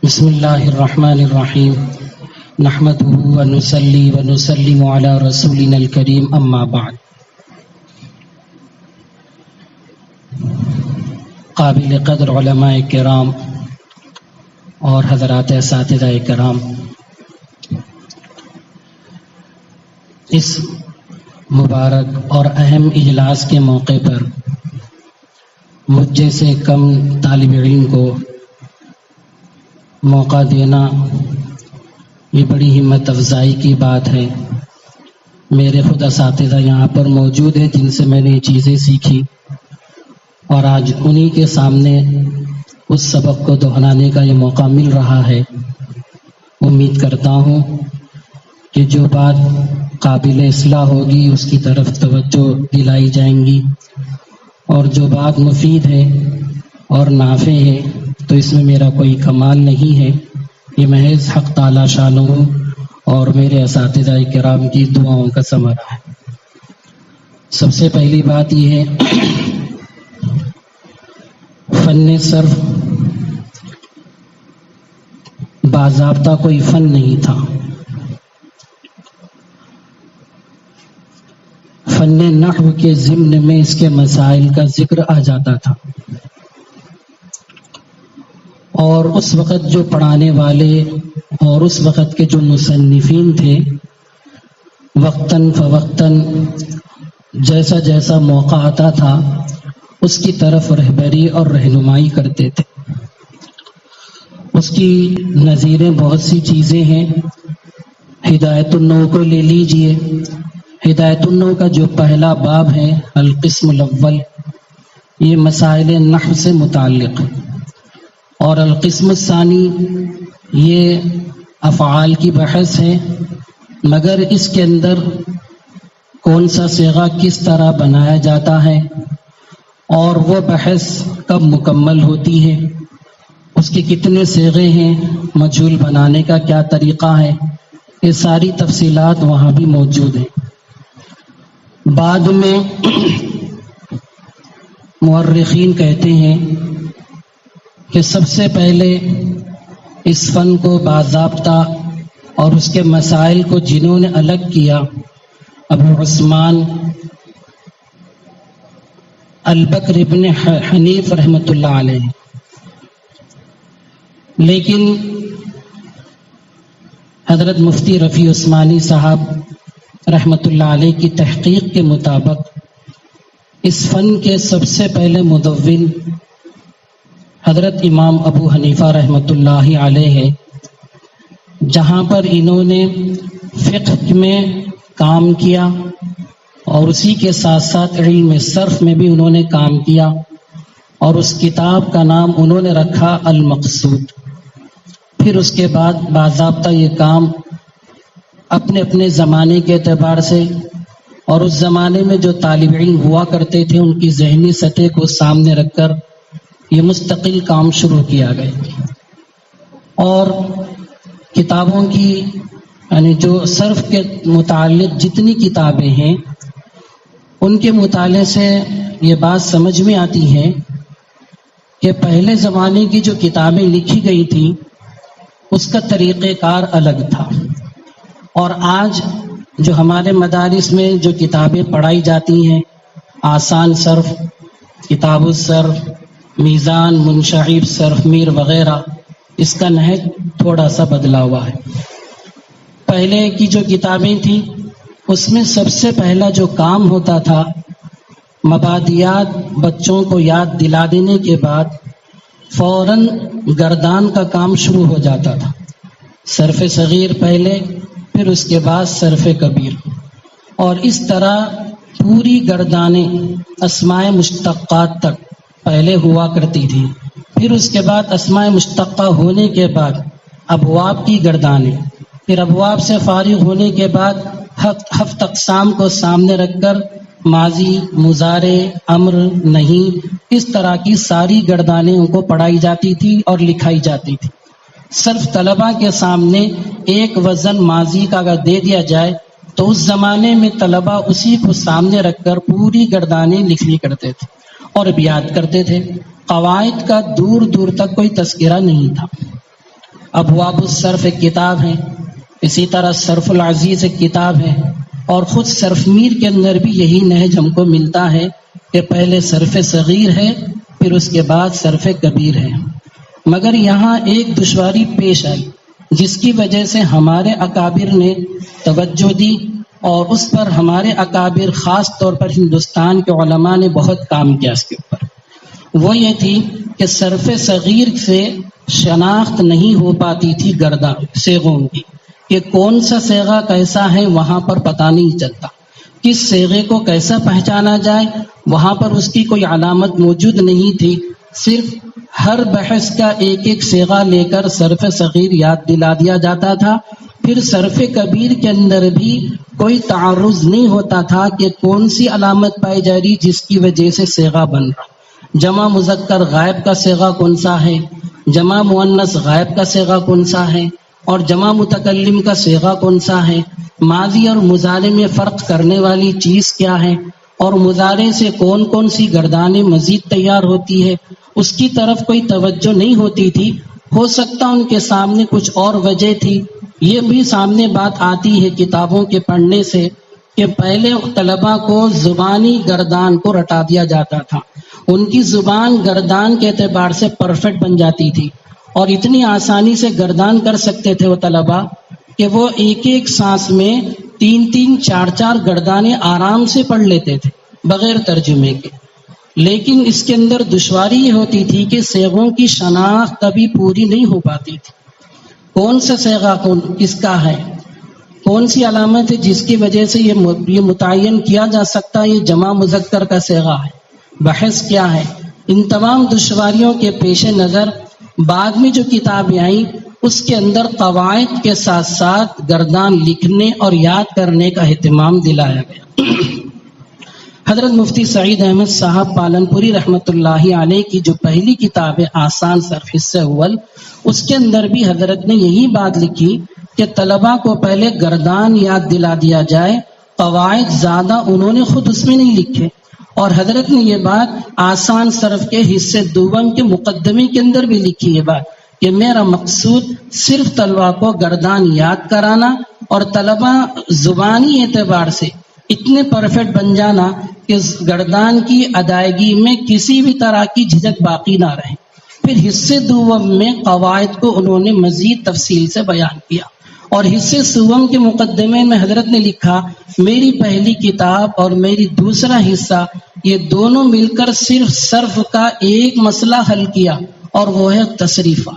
بسم اللہ الرحمن الرحیم نحمده ونصلی ونسلم علی رسولنا الکریم اما بعد. قابل قدر علماء کرام اور حضرات اساتذہ کرام، اس مبارک اور اہم اجلاس کے موقع پر مجھ جیسے کم طالب علم کو موقع دینا یہ بڑی ہمت افزائی کی بات ہے. میرے خود اساتذہ یہاں پر موجود ہیں جن سے میں نے یہ چیزیں سیکھی، اور آج انہی کے سامنے اس سبق کو دہرانے کا یہ موقع مل رہا ہے. امید کرتا ہوں کہ جو بات قابل اصلاح ہوگی اس کی طرف توجہ دلائی جائیں گی، اور جو بات مفید ہے اور نافع ہے تو اس میں میرا کوئی کمال نہیں ہے، یہ محض حق تعالی شانہ اور میرے اساتذہ کرام کی دعاؤں کا ثمرہ ہے. سب سے پہلی بات یہ ہے، فن صرف باضابطہ کوئی فن نہیں تھا. فن نحو کے ضمن میں اس کے مسائل کا ذکر آ جاتا تھا، اور اس وقت جو پڑھانے والے اور اس وقت کے جو مصنفین تھے وقتاً فوقتاً جیسا جیسا موقع آتا تھا اس کی طرف رہبری اور رہنمائی کرتے تھے. اس کی نظیریں بہت سی چیزیں ہیں. ہدایت النو کو لے لیجئے. ہدایت النو کا جو پہلا باب ہے القسم الاول، یہ مسائل نحو سے متعلق ہے، اور القسم الثانی یہ افعال کی بحث ہے، مگر اس کے اندر کون سا صیغہ کس طرح بنایا جاتا ہے اور وہ بحث کب مکمل ہوتی ہے، اس کے کتنے صیغے ہیں، مجہول بنانے کا کیا طریقہ ہے، یہ ساری تفصیلات وہاں بھی موجود ہیں. بعد میں مورخین کہتے ہیں کہ سب سے پہلے اس فن کو باضابطہ اور اس کے مسائل کو جنہوں نے الگ کیا ابو عثمان البکر ابن حنیف رحمۃ اللہ علیہ. لیکن حضرت مفتی رفیع عثمانی صاحب رحمۃ اللہ علیہ کی تحقیق کے مطابق اس فن کے سب سے پہلے مدون حضرت امام ابو حنیفہ رحمۃ اللہ علیہ ہے، جہاں پر انہوں نے فقہ میں کام کیا اور اسی کے ساتھ ساتھ علم صرف میں بھی انہوں نے کام کیا، اور اس کتاب کا نام انہوں نے رکھا المقصود. پھر اس کے بعد باضابطہ یہ کام اپنے اپنے زمانے کے اعتبار سے اور اس زمانے میں جو طالب علم ہوا کرتے تھے ان کی ذہنی سطح کو سامنے رکھ کر یہ مستقل کام شروع کیا گیا. اور کتابوں کی یعنی جو صرف کے متعلق جتنی کتابیں ہیں ان کے مطالعے سے یہ بات سمجھ میں آتی ہے کہ پہلے زمانے کی جو کتابیں لکھی گئی تھیں اس کا طریقہ کار الگ تھا، اور آج جو ہمارے مدارس میں جو کتابیں پڑھائی جاتی ہیں آسان صرف، کتاب الصرف، میزان، منشعب، صرف میر وغیرہ، اس کا نہج تھوڑا سا بدلا ہوا ہے. پہلے کی جو کتابیں تھیں اس میں سب سے پہلا جو کام ہوتا تھا مبادیات بچوں کو یاد دلا دینے کے بعد فوراً گردان کا کام شروع ہو جاتا تھا. صرف صغیر پہلے، پھر اس کے بعد صرف کبیر، اور اس طرح پوری گردانیں اسماء مشتقات تک پہلے ہوا کرتی تھی. پھر اس کے بعد اسماء مشتقہ ہونے کے بعد ابواب کی گردانیں، پھر ابواب سے فارغ ہونے کے بعد ہفت اقسام کو سامنے رکھ کر ماضی، مضارع، امر، نہیں، اس طرح کی ساری گردانیں ان کو پڑھائی جاتی تھی اور لکھائی جاتی تھی. صرف طلبہ کے سامنے ایک وزن ماضی کا اگر دے دیا جائے تو اس زمانے میں طلبہ اسی کو سامنے رکھ کر پوری گردانیں لکھ لی کرتے تھے اور اب یاد کرتے تھے. قواعد کا دور دور تک کوئی تذکرہ نہیں تھا. ابواب الصرف ایک کتاب ہے، اسی طرح صرف العزیز ایک کتاب ہے، اور خود صرف میر کے اندر بھی یہی نہج ہم کو ملتا ہے کہ پہلے صرف صغیر ہے، پھر اس کے بعد صرف کبیر ہے۔ مگر یہاں ایک دشواری پیش آئی جس کی وجہ سے ہمارے اکابر نے توجہ دی، اور اس پر ہمارے اکابر خاص طور پر ہندوستان کے علماء نے بہت کام کیا اس کے اوپر۔ وہ یہ تھی کہ صرف صغیر سے شناخت نہیں ہو پاتی تھی صیغوں کی، کہ کون سا صیغہ کیسا ہے وہاں پر پتہ نہیں چلتا، کس صیغے کو کیسا پہچانا جائے وہاں پر اس کی کوئی علامت موجود نہیں تھی۔ صرف ہر بحث کا ایک ایک صیغہ لے کر صرف صغیر یاد دلا دیا جاتا تھا، پھر صرف کبیر کے اندر بھی کوئی تعارض نہیں ہوتا تھا کہ کون سی علامت پائی جا رہی جس کی وجہ سے صیغہ بن رہا۔ جمع مذکر غائب کا صیغہ کون سا ہے، جمع مؤنث غائب کا صیغہ کون سا ہے، اور جمع متکلم کا صیغہ کون سا ہے، ماضی اور مضارع میں فرق کرنے والی چیز کیا ہے، اور مضارع سے کون کون سی گردانیں مزید تیار ہوتی ہے، اس کی طرف کوئی توجہ نہیں ہوتی تھی۔ ہو سکتا ان کے سامنے کچھ اور وجہ تھی، یہ بھی سامنے بات آتی ہے کتابوں کے پڑھنے سے کہ پہلے طلباء کو زبانی گردان کو رٹا دیا جاتا تھا، ان کی زبان گردان کے اعتبار سے پرفیکٹ بن جاتی تھی، اور اتنی آسانی سے گردان کر سکتے تھے وہ طلباء کہ وہ ایک ایک سانس میں 3 4 گردانے آرام سے پڑھ لیتے تھے بغیر ترجمے کے۔ لیکن اس کے اندر دشواری یہ ہوتی تھی کہ صیغوں کی شناخت کبھی پوری نہیں ہو پاتی تھی، کون سا صیغہ کس کا ہے، کون سی علامت ہے جس کی وجہ سے یہ متعین کیا جا سکتا ہے یہ جمع مذکر کا صیغہ ہے، بحث کیا ہے۔ ان تمام دشواریوں کے پیش نظر بعد میں جو کتابیں آئیں اس کے اندر قواعد کے ساتھ ساتھ گردان لکھنے اور یاد کرنے کا اہتمام دلایا گیا۔ حضرت مفتی سعید احمد صاحب پالنپوری رحمۃ اللہ علیہ کی جو پہلی کتاب ہے آسان صرف حصہ اول، اس کے اندر بھی حضرت نے یہی بات لکھی کہ طلباء کو پہلے گردان یاد دلا دیا جائے، قواعد زیادہ انہوں نے خود اس میں نہیں لکھے، اور حضرت نے یہ بات آسان صرف کے حصے دوم کے مقدمے کے اندر بھی لکھی، یہ بات کہ میرا مقصود صرف طلباء کو گردان یاد کرانا اور طلباء زبانی اعتبار سے اتنے پرفیکٹ بن جانا کہ گردان کی ادائیگی میں کسی بھی طرح کی جھجک باقی نہ رہے۔ پھر حصے دوم میں قواعد کو انہوں نے مزید تفصیل سے بیان کیا، اور حصے سوم کے مقدمے میں حضرت نے لکھا میری پہلی کتاب اور میری دوسرا حصہ یہ دونوں مل کر صرف صرف کا ایک مسئلہ حل کیا، اور وہ ہے تصریفہ۔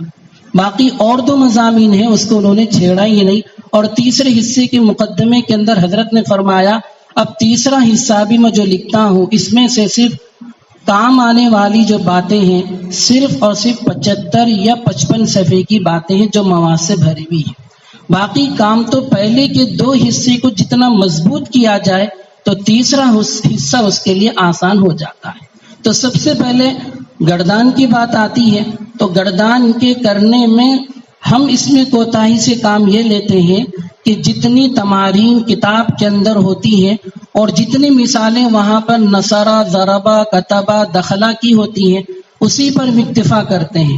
باقی اور 2 مضامین ہیں اس کو انہوں نے چھیڑا ہی نہیں، اور تیسرے حصے کے مقدمے کے اندر حضرت نے فرمایا اب تیسرا حصہ بھی میں جو لکھتا ہوں اس میں سے صرف کام آنے والی جو باتیں ہیں صرف اور صرف 75 یا 55 صفحے کی باتیں ہیں جو مواد سے بھری ہوئی ہیں۔ باقی کام تو پہلے کے 2 حصے کو جتنا مضبوط کیا جائے تو تیسرا حصہ اس کے لیے آسان ہو جاتا ہے۔ تو سب سے پہلے گردان کی بات آتی ہے، تو گردان کے کرنے میں ہم اس میں کوتاہی سے کام یہ لیتے ہیں کہ جتنی تمارین کتاب کے اندر ہوتی ہیں اور جتنی مثالیں وہاں پر نصرہ، ضربہ، کتبہ، دخلہ کی ہوتی ہیں اسی پر اکتفا کرتے ہیں۔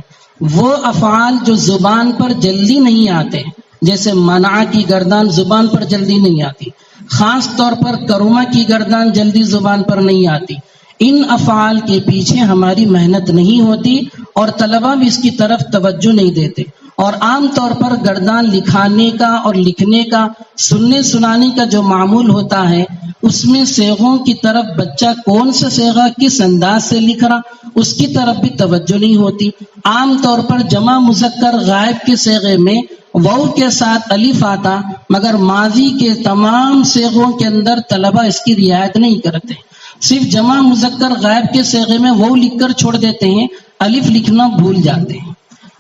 وہ افعال جو زبان پر جلدی نہیں آتے، جیسے منع کی گردان زبان پر جلدی نہیں آتی، خاص طور پر کرما کی گردان جلدی زبان پر نہیں آتی، ان افعال کے پیچھے ہماری محنت نہیں ہوتی اور طلباء بھی اس کی طرف توجہ نہیں دیتے، اور عام طور پر گردان لکھانے کا اور لکھنے کا، سننے سنانے کا جو معمول ہوتا ہے اس میں صیغوں کی طرف بچہ کون سا صیغہ کس انداز سے لکھ رہا اس کی طرف بھی توجہ نہیں ہوتی۔ عام طور پر جمع مذکر غائب کے صیغے میں واو کے ساتھ الف آتا، مگر ماضی کے تمام صیغوں کے اندر طلباء اس کی رعایت نہیں کرتے، صرف جمع مذکر غائب کے صیغے میں واو لکھ کر چھوڑ دیتے ہیں، الف لکھنا بھول جاتے ہیں،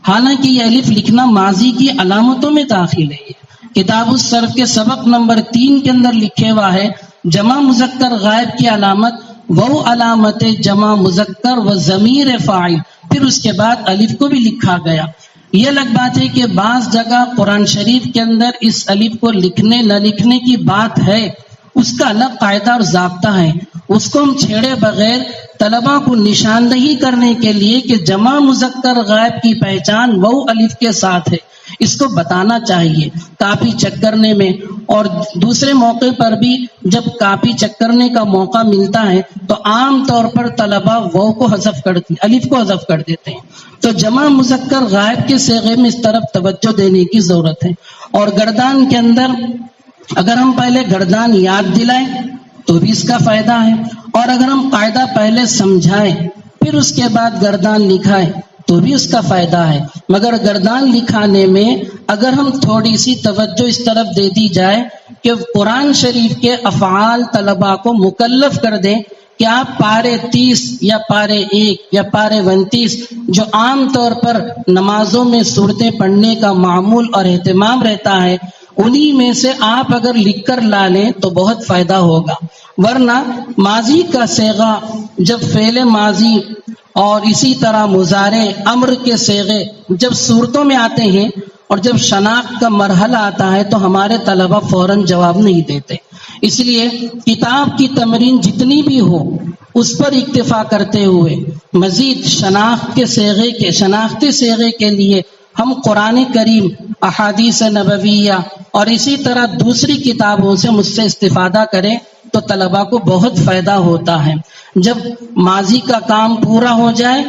حالانکہ یہ الف لکھنا ماضی کی علامتوں میں داخل ہے۔ کتاب الصرف کے سبق نمبر 3 کے اندر لکھے ہوا ہے جمع مذکر غائب کی علامت وہ علامت جمع مذکر و ضمیر فاعل، پھر اس کے بعد الف کو بھی لکھا گیا۔ یہ الگ بات ہے کہ بعض جگہ قرآن شریف کے اندر اس الف کو لکھنے نہ لکھنے کی بات ہے، اس کا الگ قاعدہ اور ضابطہ ہے، اس کو ہم چھیڑے بغیر طلباء کو نشاندہی کرنے کے لیے کہ جمع مذکر غائب کی پہچان وہ الف کے ساتھ ہے، اس کو بتانا چاہیے کاپی چیک کرنے میں. اور دوسرے موقع پر بھی جب کاپی چیک کرنے کا موقع ملتا ہے تو عام طور پر طلبہ واو کو حذف کرتے ہیں، الف کو حذف کر دیتے ہیں. تو جمع مذکر غائب کے صیغے میں اس طرف توجہ دینے کی ضرورت ہے. اور گردان کے اندر اگر ہم پہلے گردان یاد دلائیں تو بھی اس کا فائدہ ہے، اور اگر ہم قاعدہ پہلے سمجھائیں پھر اس کے بعد گردان لکھائیں تو بھی اس کا فائدہ ہے. مگر گردان لکھانے میں اگر ہم تھوڑی سی توجہ اس طرف دے دی جائے کہ قرآن شریف کے افعال طلباء کو مکلف کر دیں کہ آپ پارے 30 یا پارے 1 یا پارے 29 جو عام طور پر نمازوں میں سورتیں پڑھنے کا معمول اور اہتمام رہتا ہے انہی میں سے آپ اگر لکھ کر لا لیں تو بہت فائدہ ہوگا. ورنہ ماضی کا صیغہ جب فعل ماضی اور اسی طرح مضارع امر کے صیغے جب صورتوں میں آتے ہیں اور جب شناخت کا مرحلہ آتا ہے تو ہمارے طلبہ فوراً جواب نہیں دیتے. اس لیے کتاب کی تمرین جتنی بھی ہو اس پر اکتفا کرتے ہوئے مزید شناختی صیغے کے لیے ہم قرآن کریم، احادیث نبویہ اور اسی طرح دوسری کتابوں سے مجھ سے استفادہ کریں تو طلباء کو بہت فائدہ ہوتا ہے. جب ماضی کا کام پورا ہو جائے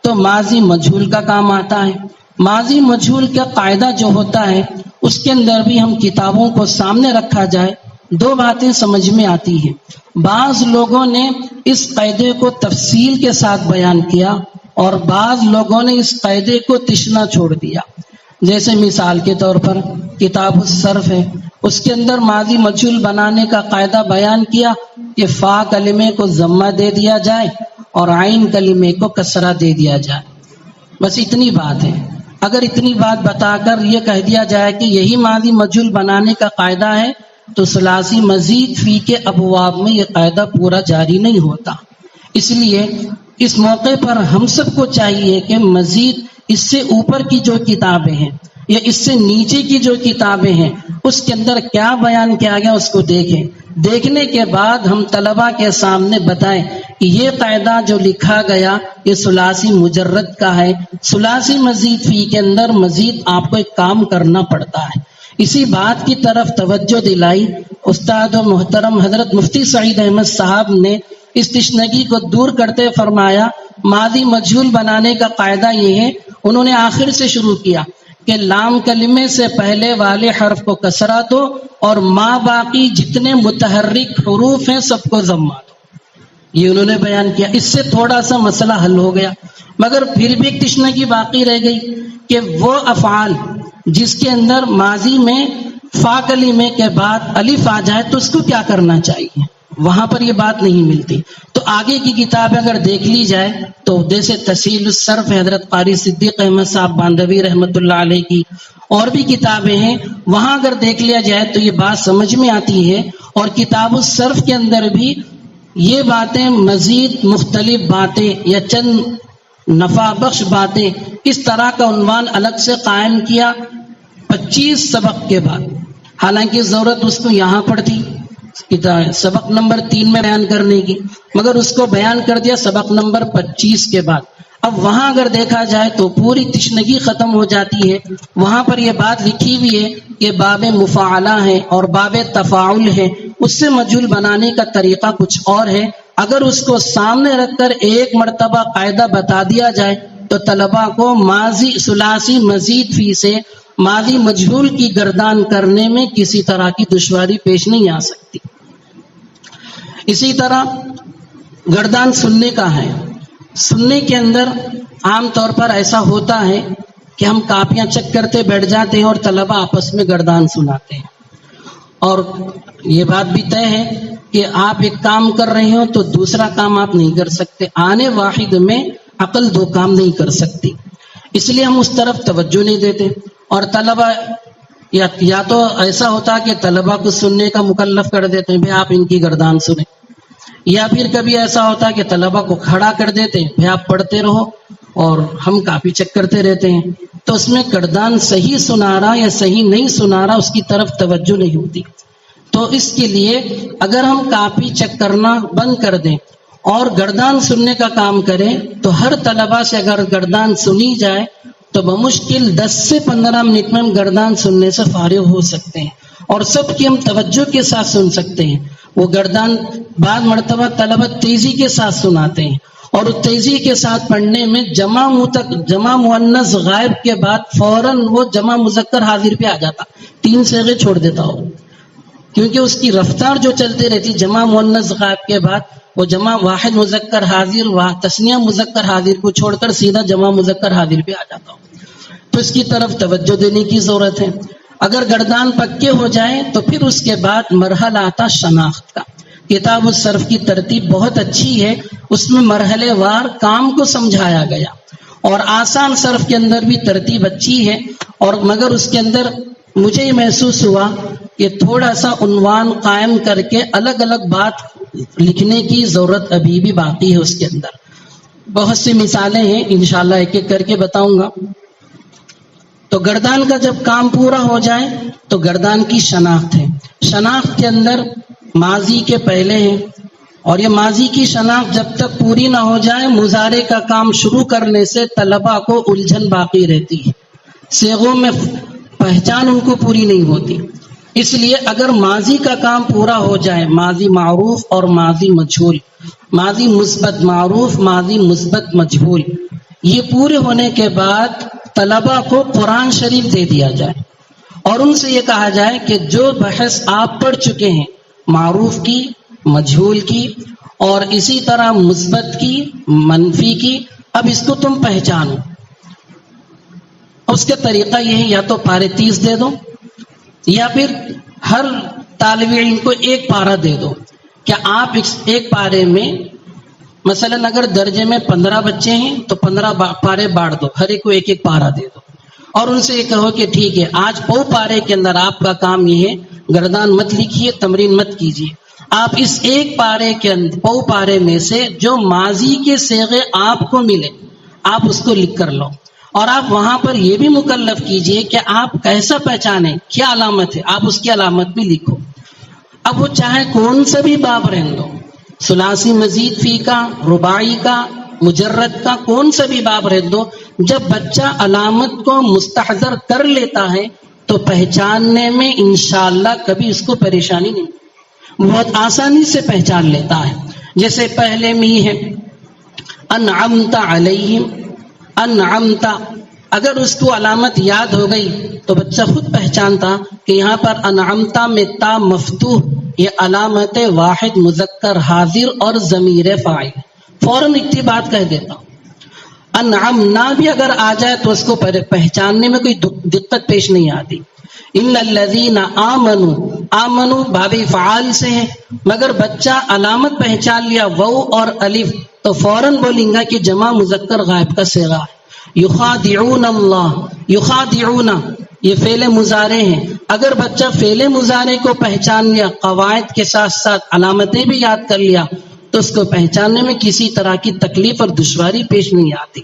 تو ماضی مجہول کا کام آتا ہے. ماضی مجہول کا قاعدہ جو ہوتا ہے اس کے اندر بھی ہم کتابوں کو سامنے رکھا جائے دو باتیں سمجھ میں آتی ہیں. بعض لوگوں نے اس قاعدے کو تفصیل کے ساتھ بیان کیا اور بعض لوگوں نے اس قاعدے کو تشنا چھوڑ دیا. جیسے مثال کے طور پر کتاب الصرف ہے، اس کے اندر ماضی مجہول بنانے کا قاعدہ بیان کیا کہ فا کلمے کو ضمہ دے دیا جائے اور عین کلمے کو کسرہ دے دیا جائے. بس اتنی بات ہے. اگر اتنی بات بتا کر یہ کہہ دیا جائے کہ یہی ماضی مجہول بنانے کا قاعدہ ہے تو ثلاثی مزید فی کے ابواب میں یہ قاعدہ پورا جاری نہیں ہوتا. اس لیے اس موقع پر ہم سب کو چاہیے کہ مزید اس سے اوپر کی جو کتابیں ہیں یا اس سے نیچے کی جو کتابیں ہیں اس کے اندر کیا بیان کیا گیا اس کو دیکھیں. دیکھنے کے بعد ہم طلباء کے سامنے بتائیں کہ یہ قاعدہ جو لکھا گیا یہ ثلاثی مجرد کا ہے. ثلاثی مزید فی کے اندر مزید آپ کو ایک کام کرنا پڑتا ہے. اسی بات کی طرف توجہ دلائی استاد و محترم حضرت مفتی سعید احمد صاحب نے اس تشنگی کو دور کرتے فرمایا ماضی مجہول بنانے کا قاعدہ یہ ہے. انہوں نے آخر سے شروع کیا کہ لام کلمے سے پہلے والے حرف کو کسرہ دو اور ما باقی جتنے متحرک حروف ہیں سب کو ضمہ دو. یہ انہوں نے بیان کیا. اس سے تھوڑا سا مسئلہ حل ہو گیا. مگر پھر بھی ایک تشنگی باقی رہ گئی کہ وہ افعال جس کے اندر ماضی میں فا کلمے کے بعد الف آ جائے تو اس کو کیا کرنا چاہیے. وہاں پر یہ بات نہیں ملتی. تو آگے کی کتاب اگر دیکھ لی جائے تو جیسے تسہیل الصرف حضرت قاری صدیق احمد صاحب باندھوی رحمۃ اللہ علیہ کی اور بھی کتابیں ہیں وہاں اگر دیکھ لیا جائے تو یہ بات سمجھ میں آتی ہے. اور کتاب الصرف کے اندر بھی یہ باتیں مزید مختلف باتیں یا چند نفع بخش باتیں اس طرح کا عنوان الگ سے قائم کیا 25 سبق کے بعد. حالانکہ ضرورت اس کو یہاں پڑتی سبق نمبر 3 میں بیان کرنے کی، مگر اس کو بیان کر دیا سبق نمبر 25 کے بعد. اب وہاں اگر دیکھا جائے تو پوری تشنگی ختم ہو جاتی ہے. وہاں پر یہ بات لکھی ہوئی ہے کہ باب مفاعلہ ہے اور باب تفاعل ہے، اس سے مجہول بنانے کا طریقہ کچھ اور ہے. اگر اس کو سامنے رکھ کر ایک مرتبہ قاعدہ بتا دیا جائے تو طلباء کو ماضی ثلاثی مزید فی سے ماضی مجہول کی گردان کرنے میں کسی طرح کی دشواری پیش نہیں آ سکتی. اسی طرح گردان سننے کا ہے. سننے کے اندر عام طور پر ایسا ہوتا ہے کہ ہم کاپیاں چیک کرتے بیٹھ جاتے ہیں اور طلباء آپس میں گردان سناتے ہیں. اور یہ بات بھی طے ہے کہ آپ ایک کام کر رہے ہو تو دوسرا کام آپ نہیں کر سکتے. آنے واحد میں عقل 2 کام نہیں کر سکتی. اس لیے ہم اس طرف توجہ نہیں دیتے. اور طلباء یا تو ایسا ہوتا کہ طلباء کو سننے کا مکلف کر دیتے ہیں بھائی آپ ان کی گردان سنیں، یا پھر کبھی ایسا ہوتا ہے کہ طلباء کو کھڑا کر دیتے ہیں بھائی آپ پڑھتے رہو اور ہم کاپی چیک کرتے رہتے ہیں. تو اس میں گردان صحیح سنا رہا یا صحیح نہیں سنا رہا اس کی طرف توجہ نہیں ہوتی. تو اس کے لیے اگر ہم کاپی چیک کرنا بند کر دیں اور گردان سننے کا کام کریں تو ہر طلباء سے اگر گردان سنی جائے تو بمشکل 10 سے 15 منٹ میں ہم گردان سننے سے فارغ ہو سکتے ہیں اور سب کی ہم توجہ کے ساتھ سن سکتے ہیں. وہ گردان بعض مرتبہ طلبہ تیزی کے ساتھ سناتے ہیں اور اس تیزی کے ساتھ پڑھنے میں جمع مؤنث غائب کے بعد فوراً وہ جمع مذکر حاضر پہ آ جاتا، 3 صیغے چھوڑ دیتا ہو، کیونکہ اس کی رفتار جو چلتے رہتی جمع مؤنث غائب کے بعد وہ جمع واحد مذکر حاضر تثنیہ مذکر حاضر کو چھوڑ کر سیدھا جمع مذکر حاضر پہ آ جاتا ہو. تو اس کی طرف توجہ دینے کی ضرورت ہے. اگر گردان پکے ہو جائے تو پھر اس کے بعد مرحلہ آتا شناخت کا. کتاب الصرف کی ترتیب بہت اچھی ہے، اس میں مرحلے وار کام کو سمجھایا گیا، اور آسان صرف کے اندر بھی ترتیب اچھی ہے. اور مگر اس کے اندر مجھے یہ محسوس ہوا کہ تھوڑا سا عنوان قائم کر کے الگ الگ بات لکھنے کی ضرورت ابھی بھی باقی ہے. اس کے اندر بہت سی مثالیں ہیں، انشاءاللہ ایک ایک کر کے بتاؤں گا. تو گردان کا جب کام پورا ہو جائے تو گردان کی شناخت ہے. شناخت کے اندر ماضی کے پہلے ہیں، اور یہ ماضی کی شناخت جب تک پوری نہ ہو جائے مضارع کا کام شروع کرنے سے طلبہ کو الجھن باقی رہتی ہے، صیغوں میں پہچان ان کو پوری نہیں ہوتی. اس لیے اگر ماضی کا کام پورا ہو جائے، ماضی معروف اور ماضی مجہول، ماضی مثبت معروف، ماضی مثبت مجہول، یہ پورے ہونے کے بعد طلبہ کو قرآن شریف دے دیا جائے اور ان سے یہ کہا جائے کہ جو بحث آپ پڑھ چکے ہیں معروف کی، مجہول کی اور اسی طرح مثبت کی، منفی کی، اب اس کو تم پہچانو. اس کا طریقہ یہ ہے یا تو پارے 30 دے دو یا پھر ہر طالب علم کو ایک پارہ دے دو. کہ آپ ایک پارے میں مثلا اگر درجے میں 15 بچے ہیں تو 15 پارے بانٹ دو، ہر ایک کو ایک ایک پارہ دے دو اور ان سے یہ کہو کہ ٹھیک ہے آج پو پارے کے اندر آپ کا کام یہ ہے، گردان مت لکھیے، تمرین مت کیجیے. آپ اس ایک پارے کے اندر پو پارے میں سے جو ماضی کے صیغے آپ کو ملے آپ اس کو لکھ کر لو، اور آپ وہاں پر یہ بھی مکلف کیجیے کہ آپ کیسا پہچانیں، کیا علامت ہے، آپ اس کی علامت بھی لکھو. اب وہ چاہے کون سا بھی باب رہن دو، ثلاثی مزید فی کا، رباعی کا، مجرد کا، کون سا بھی باب رہن دو، جب بچہ علامت کو مستحضر کر لیتا ہے تو پہچاننے میں انشاءاللہ کبھی اس کو پریشانی نہیں، بہت آسانی سے پہچان لیتا ہے. جیسے پہلے میں ہی ہے انعمت علیہم، انعمت، اگر اس کو علامت یاد ہو گئی تو بچہ خود پہچانتا کہ یہاں پر انعمتا میں تا مفتوح، یہ علامت واحد مذکر حاضر اور ضمیر فاعل، فوراً اتنی بات کہہ دیتا. انعمنا بھی اگر آ جائے تو اس کو پہچاننے میں کوئی دقت پیش نہیں آتی. ان الذین آمنوا، آمنوا باب فعال سے ہے، مگر بچہ علامت پہچان لیا واو اور الف تو فوراً بولیں گا کہ جمع مذکر غائب کا صیغہ ہے. یخادعون اللہ، یخادعون یہ فعل مضارع ہیں. اگر بچہ فعل مضارع کو پہچان لیا، قواعد کے ساتھ ساتھ علامتیں بھی یاد کر لیا تو اس کو پہچاننے میں کسی طرح کی تکلیف اور دشواری پیش نہیں آتی.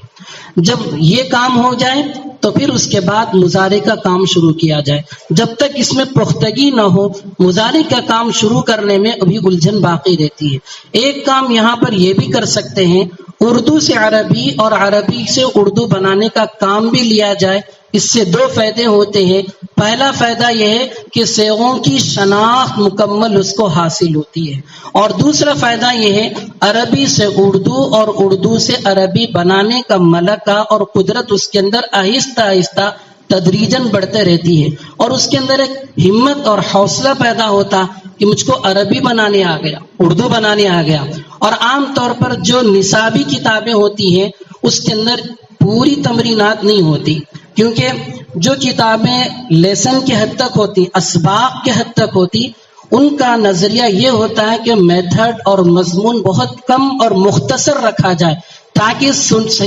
جب یہ کام ہو جائے تو پھر اس کے بعد مضارع کا کام شروع کیا جائے. جب تک اس میں پختگی نہ ہو مضارع کا کام شروع کرنے میں ابھی الجھن باقی رہتی ہے. ایک کام یہاں پر یہ بھی کر سکتے ہیں، اردو سے عربی اور عربی سے اردو بنانے کا کام بھی لیا جائے. اس سے 2 فائدے ہوتے ہیں. پہلا فائدہ یہ ہے کہ صیغوں کی شناخت مکمل اس کو حاصل ہوتی ہے، اور دوسرا فائدہ یہ ہے عربی سے اردو اور اردو سے عربی بنانے کا ملکہ اور قدرت اس کے اندر آہستہ آہستہ تدریجاً بڑھتے رہتی ہے، اور اس کے اندر ایک ہمت اور حوصلہ پیدا ہوتا کہ مجھ کو عربی بنانے آ گیا، اردو بنانے آ گیا. اور عام طور پر جو نصابی کتابیں ہوتی ہیں اس کے اندر پوری تمرینات نہیں ہوتی، کیونکہ جو کتابیں لیسن کے حد تک ہوتی، اسباق کے حد تک ہوتی، ان کا نظریہ یہ ہوتا ہے کہ میتھڈ اور مضمون بہت کم اور مختصر رکھا جائے تاکہ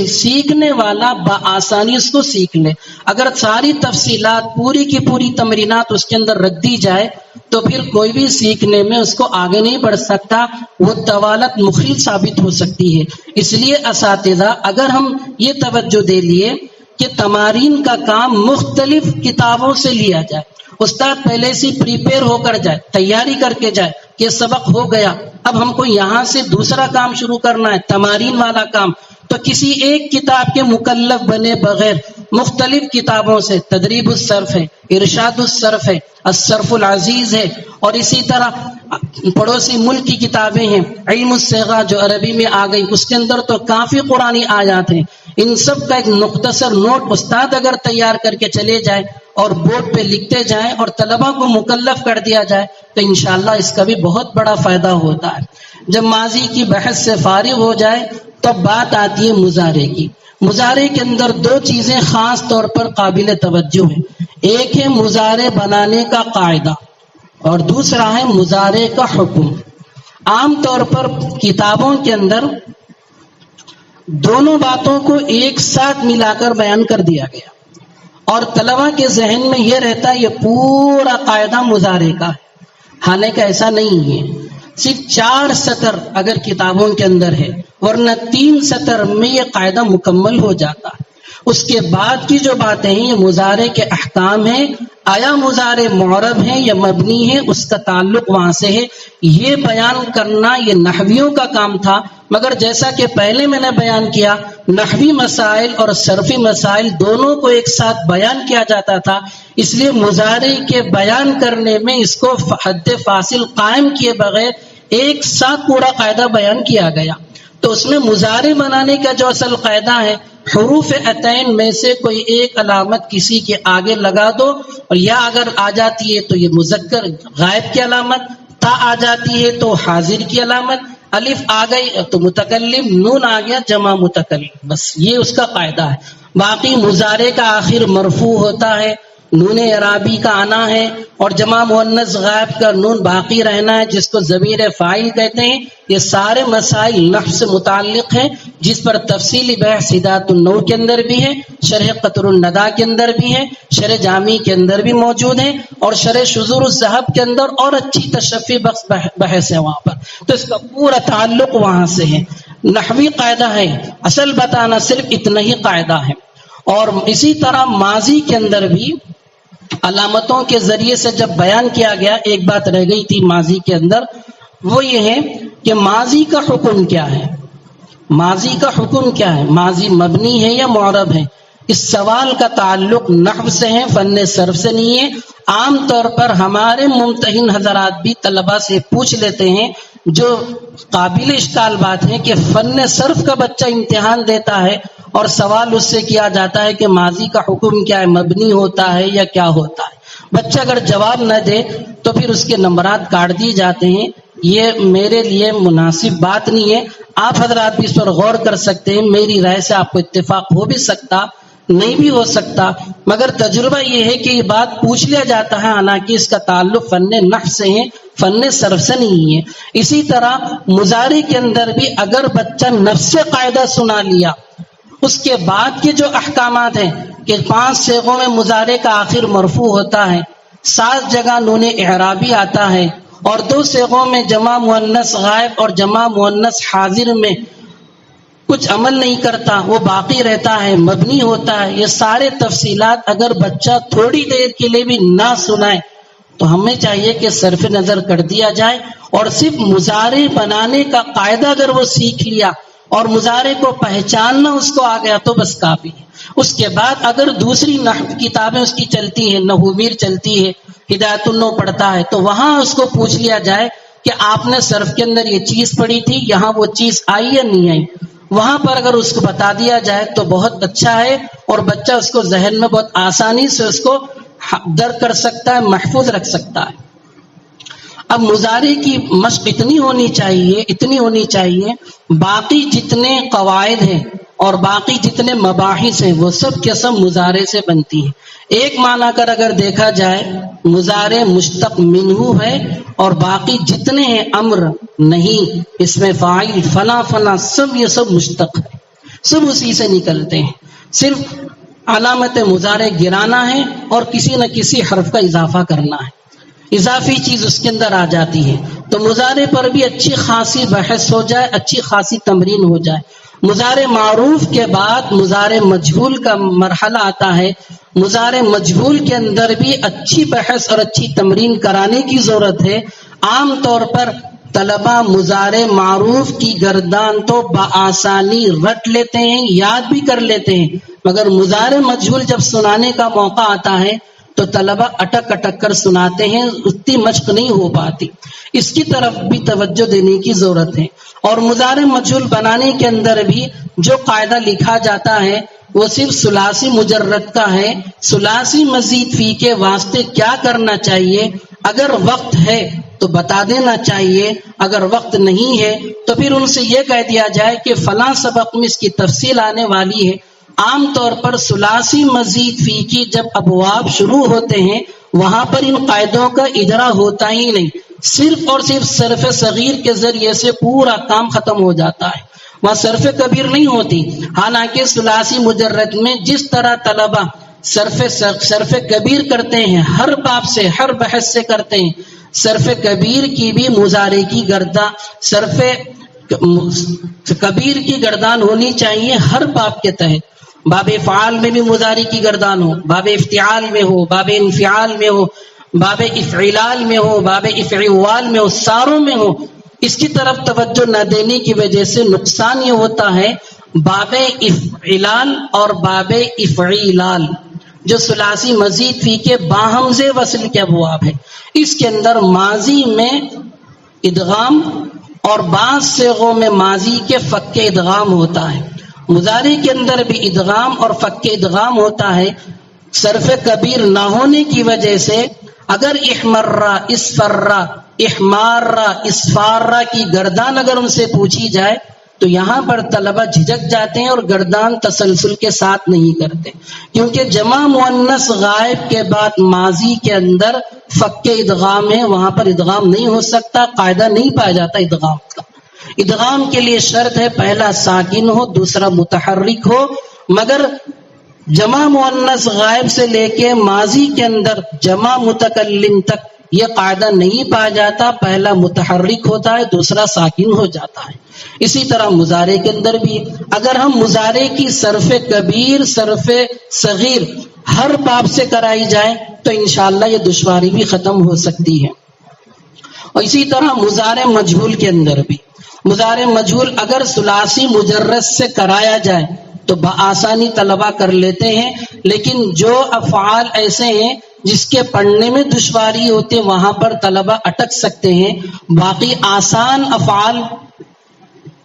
سیکھنے والا بآسانی اس کو سیکھ لے. اگر ساری تفصیلات پوری کی پوری تمرینات اس کے اندر رکھ دی جائے تو پھر کوئی بھی سیکھنے میں اس کو آگے نہیں بڑھ سکتا، وہ طوالت مخل ثابت ہو سکتی ہے. اس لیے اساتذہ اگر ہم یہ توجہ دے لیے کہ تمارین کا کام مختلف کتابوں سے لیا جائے، استاد پہلے سے پریپیئر ہو کر جائے، تیاری کر کے جائے کہ سبق ہو گیا، اب ہم کو یہاں سے دوسرا کام شروع کرنا ہے، تمارین والا کام، تو کسی ایک کتاب کے مکلف بنے بغیر مختلف کتابوں سے، تدریب الصرف ہے، ارشاد الصرف ہے، الصرف العزیز ہے، اور اسی طرح پڑوسی ملک کی کتابیں ہیں، علم الصیغہ جو عربی میں آ گئی، اس کے اندر تو کافی قرآنی آیات ہیں۔ ان سب کا ایک مختصر نوٹ استاد اگر تیار کر کے چلے جائے اور بورڈ پہ لکھتے جائیں اور طلبہ کو مکلف کر دیا جائے تو انشاءاللہ اس کا بھی بہت بڑا فائدہ ہوتا ہے۔ جب ماضی کی بحث سے فارغ ہو جائے تو بات آتی ہے مضارع کی۔ مضارع کے اندر دو چیزیں خاص طور پر قابل توجہ ہیں، ایک ہے مضارع بنانے کا قاعدہ اور دوسرا ہے مضارع کا حکم۔ عام طور پر کتابوں کے اندر دونوں باتوں کو ایک ساتھ ملا کر بیان کر دیا گیا اور طلبہ کے ذہن میں یہ رہتا ہے یہ پورا قاعدہ مضارع کا ہے، حالانکہ ایسا نہیں ہے۔ صرف 4 سطر اگر کتابوں کے اندر ہے، ورنہ 3 سطر میں یہ قاعدہ مکمل ہو جاتا ہے۔ اس کے بعد کی جو باتیں ہیں یہ مضارع کے احکام ہیں، آیا مضارع معرب ہے یا مبنی ہے، اس کا تعلق وہاں سے ہے، یہ بیان کرنا یہ نحویوں کا کام تھا۔ مگر جیسا کہ پہلے میں نے بیان کیا، نحوی مسائل اور صرفی مسائل دونوں کو ایک ساتھ بیان کیا جاتا تھا، اس لیے مضارع کے بیان کرنے میں اس کو حد فاصل قائم کیے بغیر ایک ساتھ پورا قاعدہ بیان کیا گیا۔ تو اس میں مضارع بنانے کا جو اصل قاعدہ ہے، حروف عطین میں سے کوئی ایک علامت کسی کے آگے لگا دو، اور یا اگر آ جاتی ہے تو یہ مذکر غائب کی علامت، تا آ جاتی ہے تو حاضر کی علامت، الف آ گئی تو متکلم، نون آ گیا جمع متکلم، بس یہ اس کا قاعدہ ہے۔ باقی مضارع کا آخر مرفوع ہوتا ہے، نون اعرابی کا آنا ہے، اور جمع مؤنث غائب کا نون باقی رہنا ہے جس کو ضمیر فاعل کہتے ہیں۔ یہ سارے مسائل نحو سے متعلق ہیں جس پر تفصیلی بحث ہدایت النور کے اندر بھی ہے، شرح قطر الندیٰ کے اندر بھی ہے، شرح جامی کے اندر بھی موجود ہے، اور شرح شذور الذہب کے اندر اور اچھی تشفی بخش بحث ہے وہاں پر۔ تو اس کا پورا تعلق وہاں سے ہے، نحوی قاعدہ ہے، اصل بتانا صرف اتنا ہی قاعدہ ہے۔ اور اسی طرح ماضی کے اندر بھی علامتوں کے ذریعے سے جب بیان کیا گیا، ایک بات رہ گئی تھی ماضی کے اندر، وہ یہ ہے کہ ماضی کا حکم کیا ہے، ماضی کا حکم کیا ہے، ماضی مبنی ہے یا معرب ہے۔ اس سوال کا تعلق نحو سے ہے، فن صرف سے نہیں ہے۔ عام طور پر ہمارے ممتحن حضرات بھی طلبہ سے پوچھ لیتے ہیں، جو قابل اشکال بات ہے کہ فن صرف کا بچہ امتحان دیتا ہے اور سوال اس سے کیا جاتا ہے کہ ماضی کا حکم کیا ہے، مبنی ہوتا ہے یا کیا ہوتا ہے۔ بچہ اگر جواب نہ دے تو پھر اس کے نمبرات کاٹ دیے جاتے ہیں، یہ میرے لیے مناسب بات نہیں ہے۔ آپ حضرات بھی اس پر غور کر سکتے ہیں، میری رائے سے آپ کو اتفاق ہو بھی سکتا، نہیں بھی ہو سکتا، مگر تجربہ یہ ہے کہ یہ بات پوچھ لیا جاتا ہے، حالانکہ اس کا تعلق فن نحو سے ہے، فن صرف سے نہیں ہے۔ اسی طرح مضارع کے اندر بھی اگر بچہ نفس قاعدہ سنا لیا، اس کے بعد کے جو احکامات ہیں کہ 5 صیغوں میں مضارع کا آخر مرفوع ہوتا ہے، 7 جگہ نون اعرابی آتا ہے، اور 2 صیغوں میں جمع مؤنث غائب اور جمع مؤنث حاضر میں کچھ عمل نہیں کرتا، وہ باقی رہتا ہے، مبنی ہوتا ہے۔ یہ سارے تفصیلات اگر بچہ تھوڑی دیر کے لیے بھی نہ سنائے تو ہمیں چاہیے کہ صرف نظر کر دیا جائے، اور صرف مضارع بنانے کا قاعدہ اگر وہ سیکھ لیا اور مضارع کو پہچاننا اس کو آ گیا تو بس کافی ہے۔ اس کے بعد اگر دوسری نحو کتابیں اس کی چلتی ہیں، نحو میر چلتی ہے، ہدایت النور پڑھتا ہے، تو وہاں اس کو پوچھ لیا جائے کہ آپ نے صرف کے اندر یہ چیز پڑھی تھی، یہاں وہ چیز آئی یا نہیں آئی، وہاں پر اگر اس کو بتا دیا جائے تو بہت اچھا ہے، اور بچہ اس کو ذہن میں بہت آسانی سے اس کو درک کر سکتا ہے، محفوظ رکھ سکتا ہے۔ اب مضارع کی مشق اتنی ہونی چاہیے، باقی جتنے قواعد ہیں اور باقی جتنے مباحث ہیں وہ سب کے سب مضارع سے بنتی ہیں۔ ایک معنی کر اگر دیکھا جائے، مضارع مشتق منہ ہے، اور باقی جتنے ہیں امر نہیں، اس میں فاعل فلاں فلاں سب یہ سب مشتق ہے، سب اسی سے نکلتے ہیں، صرف علامت مضارع گرانا ہے اور کسی نہ کسی حرف کا اضافہ کرنا ہے، اضافی چیز اس کے اندر آ جاتی ہے۔ تو مضارع پر بھی اچھی خاصی بحث ہو جائے، اچھی خاصی تمرین ہو جائے۔ مضارع معروف کے بعد مضارع مجہول کا مرحلہ آتا ہے، مضارع مجہول کے اندر بھی اچھی بحث اور اچھی تمرین کرانے کی ضرورت ہے۔ عام طور پر طلبہ مضارع معروف کی گردان تو بآسانی رٹ لیتے ہیں، یاد بھی کر لیتے ہیں، مگر مضارع مجہول جب سنانے کا موقع آتا ہے تو طلبہ اٹک اٹک کر سناتے ہیں، اتنی مشق نہیں ہو پاتی. اس کی طرف بھی توجہ دینے کی ضرورت ہے. اور مضارع مجہول بنانے کے اندر بھی جو قاعدہ لکھا جاتا ہے وہ صرف ثلاثی مجرد کا ہے. ثلاثی مزید فی کے واسطے کیا کرنا چاہیے؟ اگر وقت ہے تو بتا دینا چاہیے، اگر وقت نہیں ہے تو پھر ان سے یہ کہہ دیا جائے کہ فلاں سبق میں اس کی تفصیل آنے والی ہے. عام طور پر ثلاثی مزید فی کی جب ابواب شروع ہوتے ہیں وہاں پر ان قاعدوں کا اجرا ہوتا ہی نہیں، صرف اور صرف صرف صغیر کے ذریعے سے پورا کام ختم ہو جاتا ہے، وہاں صرف کبیر نہیں ہوتی. حالانکہ ثلاثی مجرد میں جس طرح طلبہ صرف کبیر کرتے ہیں، ہر باب سے ہر بحث سے کرتے ہیں، صرف کبیر کی بھی مضارع کی گردان، صرف کبیر کی گردان ہونی چاہیے ہر باب کے تحت. باب افعال میں بھی مضارع کی گردان ہو، باب افتعال میں ہو، باب انفعال میں ہو، باب افعلال میں ہو، باب افعوال میں ہو، ساروں میں ہو. اس کی طرف توجہ نہ دینے کی وجہ سے نقصان یہ ہوتا ہے، باب افعلال اور باب افعیلال جو ثلاثی مزید فی کے باہمزے وصل کے ابواب ہے، اس کے اندر ماضی میں ادغام اور بعض صیغوں میں ماضی کے فک ادغام ہوتا ہے. مضارع کے اندر بھی ادغام اور فک ادغام ہوتا ہے. صرف کبیر نہ ہونے کی وجہ سے اگر احمرہ، اسفرہ، احمارہ، اسفارہ کی گردان اگر ان سے پوچھی جائے تو یہاں پر طلبہ جھجک جاتے ہیں اور گردان تسلسل کے ساتھ نہیں کرتے، کیونکہ جمع مؤنث غائب کے بعد ماضی کے اندر فک ادغام ہے، وہاں پر ادغام نہیں ہو سکتا، قاعدہ نہیں پایا جاتا ادغام کا. ادغام کے لیے شرط ہے پہلا ساکن ہو، دوسرا متحرک ہو، مگر جمع مؤنث غائب سے لے کے ماضی کے اندر جمع متکلم تک یہ قاعدہ نہیں پایا جاتا، پہلا متحرک ہوتا ہے، دوسرا ساکن ہو جاتا ہے. اسی طرح مضارع کے اندر بھی اگر ہم مضارع کی صرف کبیر، صرف صغیر ہر باب سے کرائی جائے تو انشاءاللہ یہ دشواری بھی ختم ہو سکتی ہے. اور اسی طرح مضارع مجہول کے اندر بھی مضارع مجہول اگر ثلاثی مجرد سے کرایا جائے تو بآسانی طلبہ کر لیتے ہیں، لیکن جو افعال ایسے ہیں جس کے پڑھنے میں دشواری ہوتی ہے وہاں پر طلبہ اٹک سکتے ہیں. باقی آسان افعال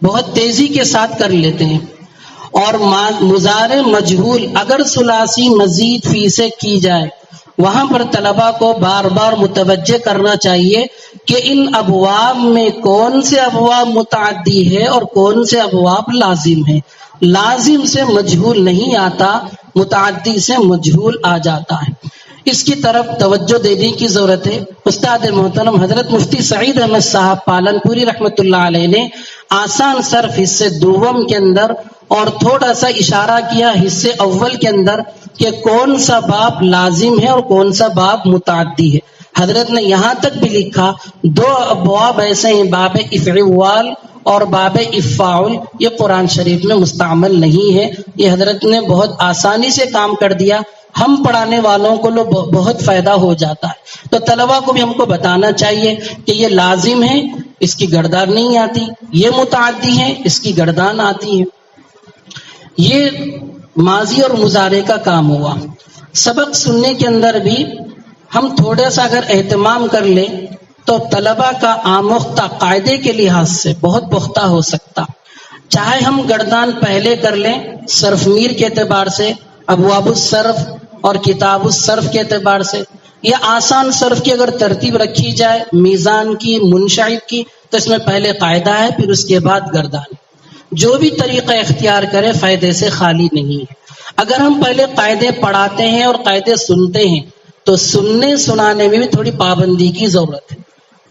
بہت تیزی کے ساتھ کر لیتے ہیں. اور مضارع مجہول اگر ثلاثی مزید فی سے کی جائے وہاں پر طلبہ کو بار بار متوجہ کرنا چاہیے کہ ان ابواب میں کون سے ابواب متعدی ہے اور کون سے ابواب لازم ہے. لازم سے مجہول نہیں آتا، متعدی سے مجہول آ جاتا ہے. اس کی طرف توجہ دینے کی ضرورت ہے. استاد محترم حضرت مفتی سعید احمد صاحب پالن پوری رحمۃ اللہ علیہ نے آسان صرف حصے دوم کے اندر اور تھوڑا سا اشارہ کیا حصے اول کے اندر کہ کون سا باب لازم ہے اور کون سا باب متعدی ہے. حضرت نے یہاں تک بھی لکھا دو ابواب ایسے ہیں، باب افعوال اور باب افعال، یہ قرآن شریف میں مستعمل نہیں ہے. یہ حضرت نے بہت آسانی سے کام کر دیا، ہم پڑھانے والوں کو بہت فائدہ ہو جاتا ہے. تو طلبہ کو بھی ہم کو بتانا چاہیے کہ یہ لازم ہے، اس کی گردان نہیں آتی، یہ متعدی ہے، اس کی گردان آتی ہے. یہ ماضی اور مضارع کا کام ہوا. سبق سننے کے اندر بھی ہم تھوڑا سا اگر اہتمام کر لیں تو طلبہ کا آموختہ قاعدے کے لحاظ سے بہت پختہ ہو سکتا. چاہے ہم گردان پہلے کر لیں صرف میر کے اعتبار سے، ابواب الصرف اور کتاب الصرف کے اعتبار سے، یا آسان صرف کی اگر ترتیب رکھی جائے میزان کی، منشعب کی، تو اس میں پہلے قاعدہ ہے پھر اس کے بعد گردان. جو بھی طریقہ اختیار کرے فائدے سے خالی نہیں ہے. اگر ہم پہلے قاعدے پڑھاتے ہیں اور قاعدے سنتے ہیں تو سننے سنانے میں بھی تھوڑی پابندی کی ضرورت ہے،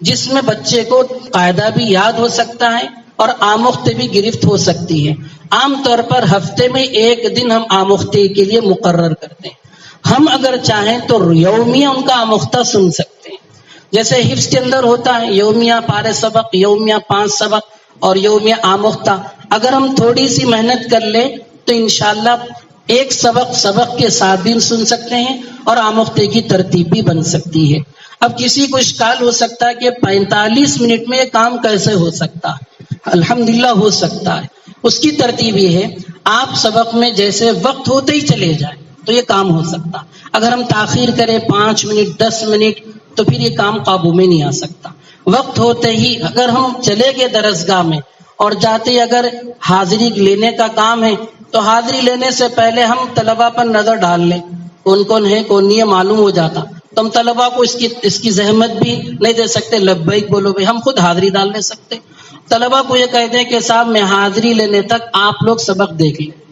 جس میں بچے کو قاعدہ بھی یاد ہو سکتا ہے اور آموختے بھی گرفت ہو سکتی ہے. عام طور پر ہفتے میں ایک دن ہم آموختے کے لیے مقرر کرتے ہیں. ہم اگر چاہیں تو یومیہ ان کا آموختہ سن سکتے ہیں. جیسے حفظ کے اندر ہوتا ہے یومیہ پارے سبق، یومیہ 5 سبق اور یومیہ آموختہ. اگر ہم تھوڑی سی محنت کر لیں تو انشاءاللہ ایک سبق کے ساتھ بھی سن سکتے ہیں اور آموختے کی ترتیب بھی بن سکتی ہے. اب کسی کو اشکال ہو سکتا ہے کہ 45 منٹ میں یہ کام کیسے ہو سکتا ہے؟ الحمدللہ ہو سکتا ہے۔ اس کی ترتیب یہ ہے، آپ سبق میں جیسے وقت ہوتے ہی چلے جائیں تو یہ کام ہو سکتا۔ اگر ہم تاخیر کریں 5 منٹ 10 منٹ تو پھر یہ کام قابو میں نہیں آ سکتا۔ وقت ہوتے ہی اگر ہم چلے گئے درسگاہ میں اور جاتے ہی اگر حاضری لینے کا کام ہے تو حاضری لینے سے پہلے ہم طلباء پر نظر ڈال لیں، کون کون ہے کون نہیں ہے معلوم ہو جاتا، تو ہم طلباء کو اس کی زحمت بھی نہیں دے سکتے، لبیک بولو بھائی، ہم خود حاضری ڈال لے سکتے۔ طلباء کو یہ کہتے ہیں کہ صاحب میں حاضری لینے تک آپ لوگ سبق دیکھ لیں۔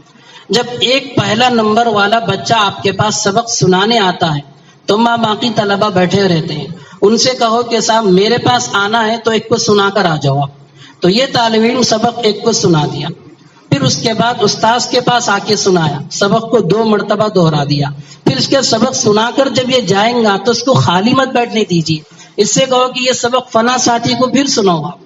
جب ایک پہلا نمبر والا بچہ آپ کے پاس سبق سنانے آتا ہے تو باقی طلباء بیٹھے رہتے ہیں، ان سے کہو کہ صاحب میرے پاس آنا ہے تو ایک کو سنا کر آ جاؤ آپ۔ تو یہ طالب علم سبق ایک کو سنا دیا، پھر اس کے بعد استاذ کے پاس آ کے سنایا، سبق کو 2 مرتبہ دوہرا دیا، پھر اس کے سبق سنا کر جب یہ جائیں گا تو اس کو خالی مت بیٹھنے دیجیے، اس سے کہو کہ یہ سبق فلاں ساتھی کو پھر سناؤ آپ،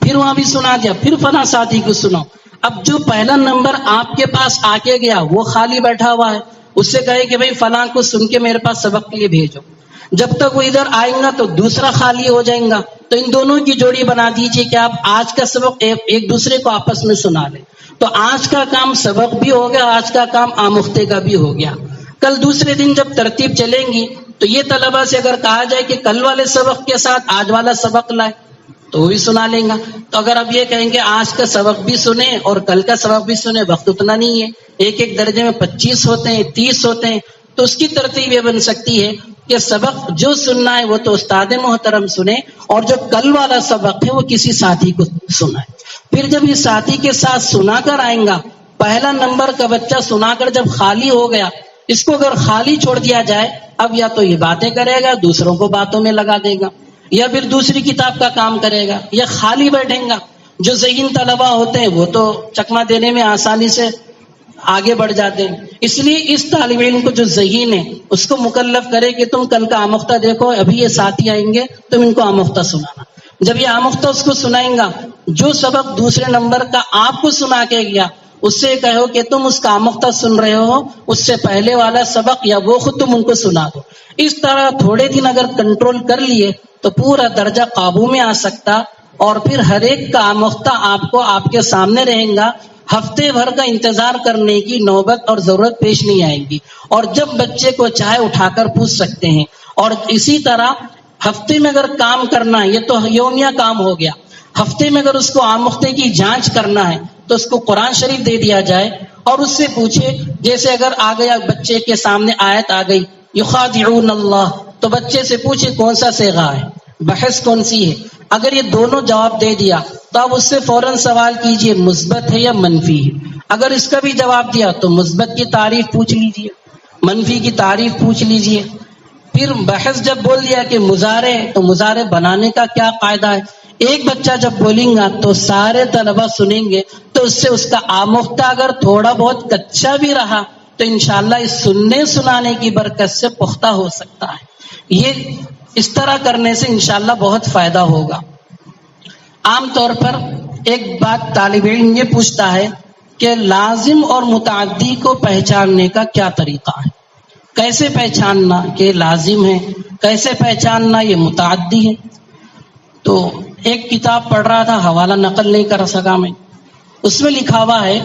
پھر وہاں بھی سنا دیا، پھر فلاں ساتھی کو سناؤ۔ اب جو پہلا نمبر آپ کے پاس آ کے گیا وہ خالی بیٹھا ہوا ہے، اس سے کہے کہ بھائی فلاں کو سن کے میرے پاس سبق کے لیے بھیجو، جب تک وہ ادھر آئیں گا تو دوسرا خالی ہو جائیں گا، تو ان دونوں کی جوڑی بنا دیجیے کہ آپ آج کا سبق ایک دوسرے کو آپس میں سنا لیں، تو آج کا کام سبق بھی ہو گیا، آج کا کام آموختے کا بھی ہو گیا۔ کل دوسرے دن جب ترتیب چلیں گی تو یہ طلباء سے اگر کہا جائے کہ کل والے سبق کے ساتھ آج والا سبق لائے تو وہ بھی سنا لیں گا۔ تو اگر اب یہ کہیں گے آج کا سبق بھی سنیں اور کل کا سبق بھی سنیں، وقت اتنا نہیں ہے، ایک درجے میں 25 ہوتے ہیں 30 ہوتے ہیں، تو اس کی ترتیب یہ بن سکتی ہے کہ سبق جو سننا ہے وہ تو استاد محترم سنے، اور جو کل والا سبق ہے وہ کسی ساتھی کو سنائے۔ پھر جب یہ ساتھی کے ساتھ سنا کر آئیں گا، پہلا نمبر کا بچہ سنا کر جب خالی ہو گیا، اس کو اگر خالی چھوڑ دیا جائے، اب یا تو یہ باتیں کرے گا، دوسروں کو باتوں میں لگا دے گا، یا پھر دوسری کتاب کا کام کرے گا، یا خالی بیٹھیں گا۔ جو ذہین طلباء ہوتے ہیں وہ تو چکما دینے میں آسانی سے آگے بڑھ جاتے ہیں، اس لیے اس طالب علم کو جو ذہین ہے اس کو مکلف کرے کہ تم کل کا آموختہ دیکھو، ابھی یہ ساتھی آئیں گے تم ان کو آموختہ سنانا۔ جب یہ آموختہ اس کو سنائیں گا، جو سبق دوسرے نمبر کا آپ کو سنا کے گیا اس سے کہو کہ تم اس کا آموختہ سن رہے ہو، اس سے پہلے والا سبق یا وہ خود تم ان کو سنا دو۔ اس طرح تھوڑے دن اگر کنٹرول کر لیے تو پورا درجہ قابو میں آ سکتا، اور پھر ہر ایک کا آموختہ آپ کو آپ کے سامنے رہیں گا، ہفتے بھر کا انتظار کرنے کی نوبت اور ضرورت پیش نہیں آئے گی، اور جب بچے کو چاہے اٹھا کر پوچھ سکتے ہیں۔ اور اسی طرح ہفتے میں اگر کام کرنا ہے، یہ تو یومیہ کام ہو گیا، ہفتے میں اگر اس کو آموختے کی جانچ کرنا ہے تو اس کو قرآن شریف دے دیا جائے اور اس سے پوچھے، جیسے اگر آ گیا بچے کے سامنے آیت آ گئی یخادعون اللہ، تو بچے سے پوچھے کون سا صیغہ ہے، بحث کون سی ہے، اگر یہ دونوں جواب دے دیا تو آپ اس سے فوراً سوال کیجئے مثبت ہے یا منفی ہے، اگر اس کا بھی جواب دیا تو مثبت کی تعریف پوچھ لیجئے، منفی کی تعریف پوچھ لیجئے۔ پھر بحث جب بول دیا کہ مضارع ہے تو مضارع بنانے کا کیا قاعدہ ہے، ایک بچہ جب بولیں گا تو سارے طلبہ سنیں گے، تو اس سے اس کا آموختہ اگر تھوڑا بہت کچا بھی رہا تو انشاءاللہ اس سننے سنانے کی برکت سے پختہ ہو سکتا ہے۔ یہ اس طرح کرنے سے انشاءاللہ بہت فائدہ ہوگا۔ عام طور پر ایک بات طالب علم یہ پوچھتا ہے کہ لازم اور متعدی کو پہچاننے کا کیا طریقہ ہے، کیسے پہچاننا کہ لازم ہے، کیسے پہچاننا یہ متعدی ہے۔ تو ایک کتاب پڑھ رہا تھا، حوالہ نقل نہیں کر سکا میں، اس میں لکھا ہوا ہے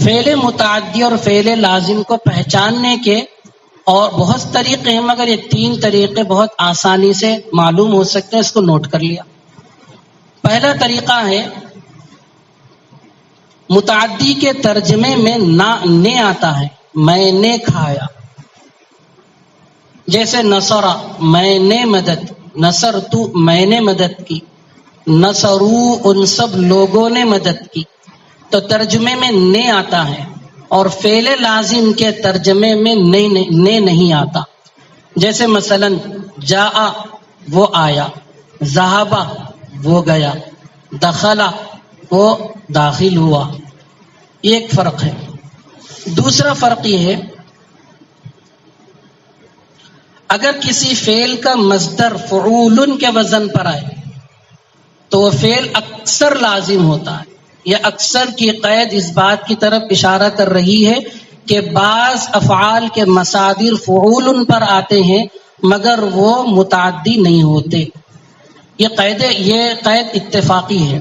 فعل متعدی اور فعل لازم کو پہچاننے کے اور بہت طریقے ہیں، مگر یہ 3 طریقے بہت آسانی سے معلوم ہو سکتے ہیں، اس کو نوٹ کر لیا۔ پہلا طریقہ ہے متعدی کے ترجمے میں نے آتا ہے، میں نے کھایا، جیسے نصرہ میں نے مدد، نصرتو میں نے مدد کی، نصرو ان سب لوگوں نے مدد کی، تو ترجمے میں نے آتا ہے، اور فعل لازم کے ترجمے میں نے نہیں آتا، جیسے مثلا جاء وہ آیا، ذہب وہ گیا، دخلا وہ داخل ہوا، یہ ایک فرق ہے۔ دوسرا فرق یہ ہے اگر کسی فعل کا مصدر فعول کے وزن پر آئے تو وہ فعل اکثر لازم ہوتا ہے۔ یہ اکثر کی قید اس بات کی طرف اشارہ کر رہی ہے کہ بعض افعال کے مصادر فعول پر آتے ہیں مگر وہ متعدی نہیں ہوتے۔ یہ قید اتفاقی ہے،